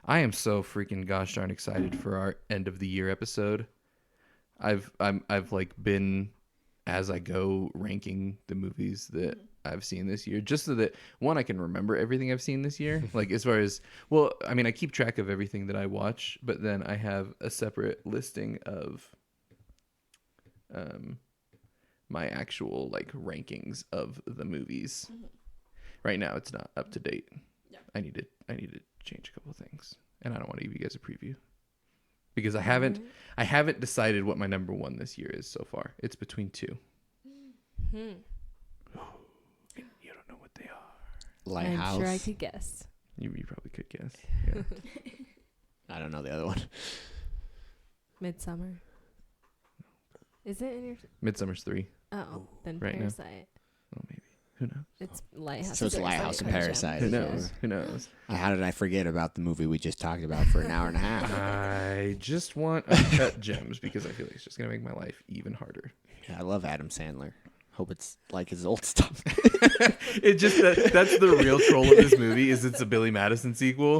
I am so freaking gosh darn excited for our end of the year episode. I've like been as I go ranking the movies that I've seen this year, just so that one, I can remember everything I've seen this year. Like as far as, well, I mean, I keep track of everything that I watch, but then I have a separate listing of my actual like rankings of the movies. Right now it's not up to date. Yeah. I need to change a couple of things, and I don't want to give you guys a preview because I haven't decided what my number one this year is so far. It's between two. Hmm. You don't know what they are. Lighthouse. I'm sure I could guess. You probably could guess. Yeah. I don't know the other one. Midsummer. Is it in your? Midsummer's 3. Oh, then Right now. Parasite. Oh, maybe. Who knows? It's Lighthouse. So it's and Lighthouse and Parasite. Who Yeah. knows? Who knows? How did I forget about the movie we just talked about for an hour and a half? I just want uncut gems because I feel like it's just gonna make my life even harder. Yeah, I love Adam Sandler. Hope it's like his old stuff. It just that's the real troll of this movie is it's a Billy Madison sequel.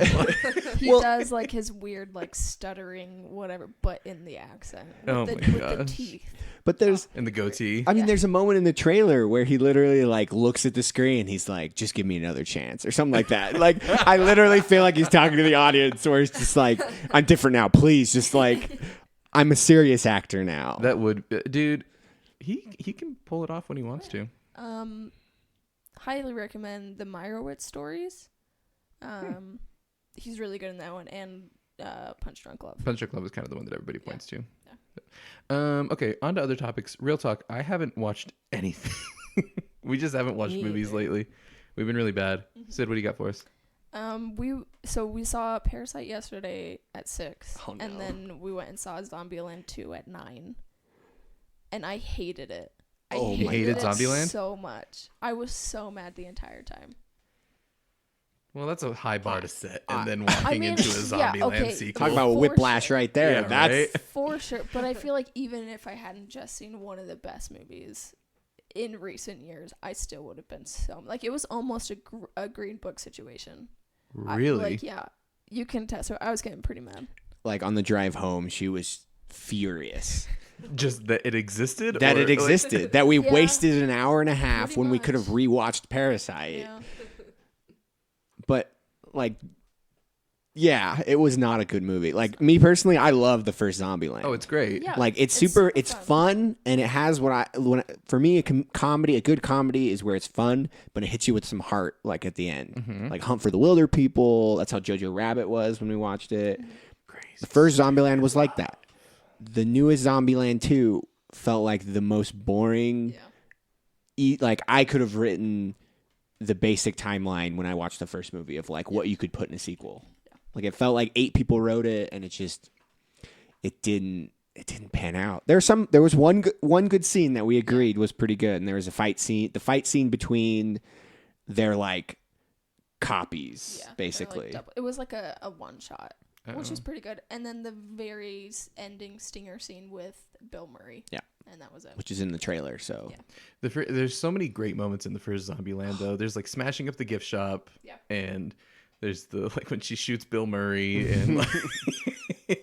He Well- does like his weird like stuttering whatever, but in the accent with, Oh the, my with the gosh. teeth. But there's, And the goatee. I mean, Yeah. there's a moment in the trailer where he literally like looks at the screen. He's like, "Just give me another chance," or something like that. Like, I literally feel like he's talking to the audience, where he's just like, "I'm different now, please." Just like, I'm a serious actor now. That would, dude. He can pull it off when he wants to. Highly recommend the Meyerowitz stories. He's really good in that one, and Punch Drunk Love. Punch Drunk Love is kind of the one that everybody points to. Yeah. Okay, on to other topics. Real talk. I haven't watched anything. We just haven't watched Me movies either. lately. We've been really bad. Mm-hmm. Sid, what do you got for us? We saw Parasite yesterday at 6, Oh, no. and then we went and saw Zombieland 2 at 9, and I hated it. Oh, you hated it Zombieland? so much. I was so mad the entire time. Well, that's a high bar to set, and I- then walking mean, into a yeah, Zombieland okay. sequel. Talk about For whiplash sure. right there. Yeah, That's right? For sure, but I feel like even if I hadn't just seen one of the best movies in recent years, I still would have been so like it was almost a Green Book situation. Really? Yeah, you can test. So I was getting pretty mad. like on the drive home, she was furious Just that it existed? that or, it existed, that we Yeah. wasted an hour and a half Pretty when we could have much. rewatched Parasite. Yeah. But like, yeah, it was not a good movie. Like me personally, I love the first Zombieland. Oh, it's great. Yeah. Like it's super, it's fun, and it has for me, a good comedy is where it's fun, but it hits you with some heart, like at the end. Mm-hmm. Like Hunt for the Wilder People. That's how Jojo Rabbit was when we watched it. Crazy. The first Zombieland was like that. The newest Zombieland 2 felt like the most boring. Yeah. Like I could have written the basic timeline when I watched the first movie of like what you could put in a sequel. Like it felt like 8 people wrote it, and it didn't pan out. There was one good scene that we agreed was pretty good, and there was a fight scene. The fight scene between their like copies, Yeah, basically. it was like a one shot, which was Uh-oh. pretty good. And then the very ending stinger scene with Bill Murray. Yeah. And that was it. Which is in the trailer. So Yeah. There's so many great moments in the first Zombieland, though. There's like smashing up the gift shop, Yeah. and there's the like when she shoots Bill Murray, and like,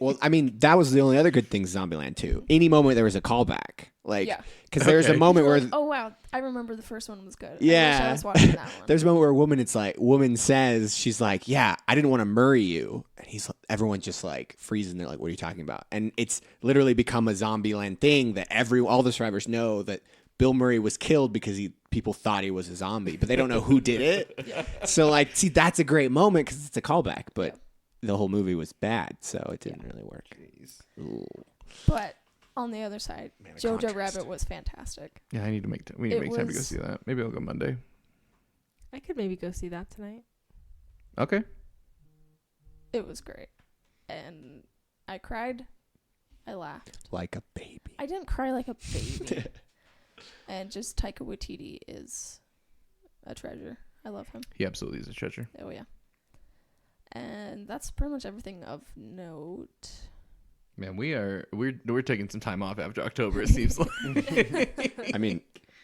well, I mean, that was the only other good thing Zombieland 2. Any moment there was a callback. Like, Yeah. because there's a Okay. moment You're where like, oh wow, I remember the first one was good. Yeah. I wish I was watching that one. there's a moment where a woman says, she's like, yeah, I didn't want to murray you. And everyone's just like freezing. They're like, what are you talking about? And it's literally become a Zombieland thing that all the survivors know that Bill Murray was killed because people thought he was a zombie, but they don't know who did it. Yeah. So like, see, that's a great moment because it's a callback, but the whole movie was bad, so it didn't really work. Ooh. But on the other side, Man, the Jojo contrast. Rabbit was fantastic. yeah, I need to make time. We need to It make time to go was- see that. Maybe I'll go Monday. I could maybe go see that tonight. Okay. It was great. And I cried. I laughed. Like a baby. I didn't cry like a baby. And just Taika Waititi is a treasure. I love him. He absolutely is a treasure. Oh, yeah. And that's pretty much everything of note. Man, we're taking some time off after October, it seems like. I mean,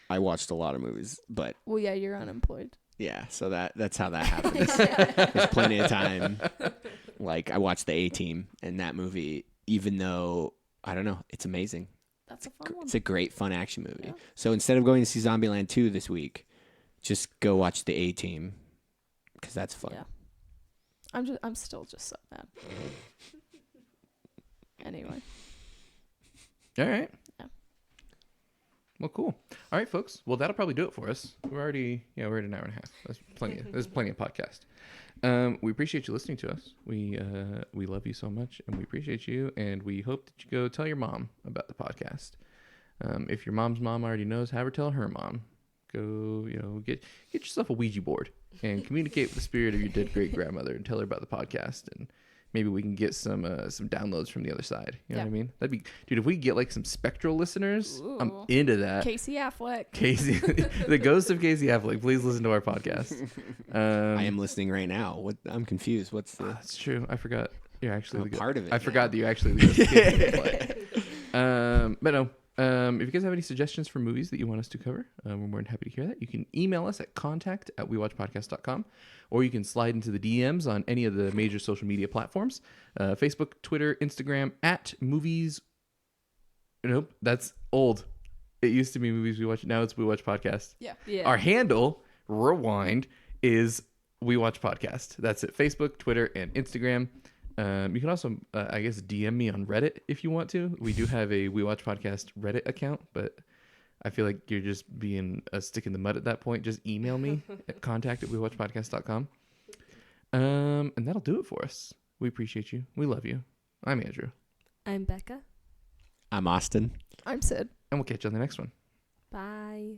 I watched a lot of movies, but Well, yeah, you're unemployed. yeah, so that's how that happens. There's plenty of time. Like, I watched The A-Team, and that movie, even though, I don't know, it's amazing. That's a fun one. It's a great, fun action movie. Yeah. So instead of going to see Zombieland 2 this week, just go watch The A-Team, because that's fun. Yeah. I'm still just so mad. Anyway. All right. Yeah. Well, cool. All right, folks. Well, that'll probably do it for us. We're at an hour and a half. That's plenty. There's plenty of podcast. We appreciate you listening to us. We love you so much, and we appreciate you. And we hope that you go tell your mom about the podcast. If your mom's mom already knows, have her tell her mom. Go, get yourself a Ouija board and communicate with the spirit of your dead great grandmother and tell her about the podcast, and maybe we can get some downloads from the other side. You know what I mean? That'd be, dude. If we get like some spectral listeners, Ooh. I'm into that. Casey Affleck. Casey, the ghost of Casey Affleck. Please listen to our podcast. I am listening right now. I'm confused. What's the... That's true. I forgot. You're actually the part of it. I forgot that you're actually the ghost of Casey Affleck. But no. If you guys have any suggestions for movies that you want us to cover, we're more than happy to hear that. You can email us at contact@wewatchpodcast.com, or you can slide into the DMs on any of the major social media platforms, Facebook, Twitter, Instagram, @movies. Nope, that's old. It used to be Movies We Watch. Now it's We Watch Podcast. Yeah. Our handle, rewind, is We Watch Podcast. That's at Facebook, Twitter, and Instagram. You can also, I guess, DM me on Reddit if you want to. We do have a We Watch Podcast Reddit account, but I feel like you're just being a stick in the mud at that point. Just email me at contact@wewatchpodcast.com. And that'll do it for us. We appreciate you. We love you. I'm Andrew. I'm Becca. I'm Austin. I'm Sid. And we'll catch you on the next one. Bye.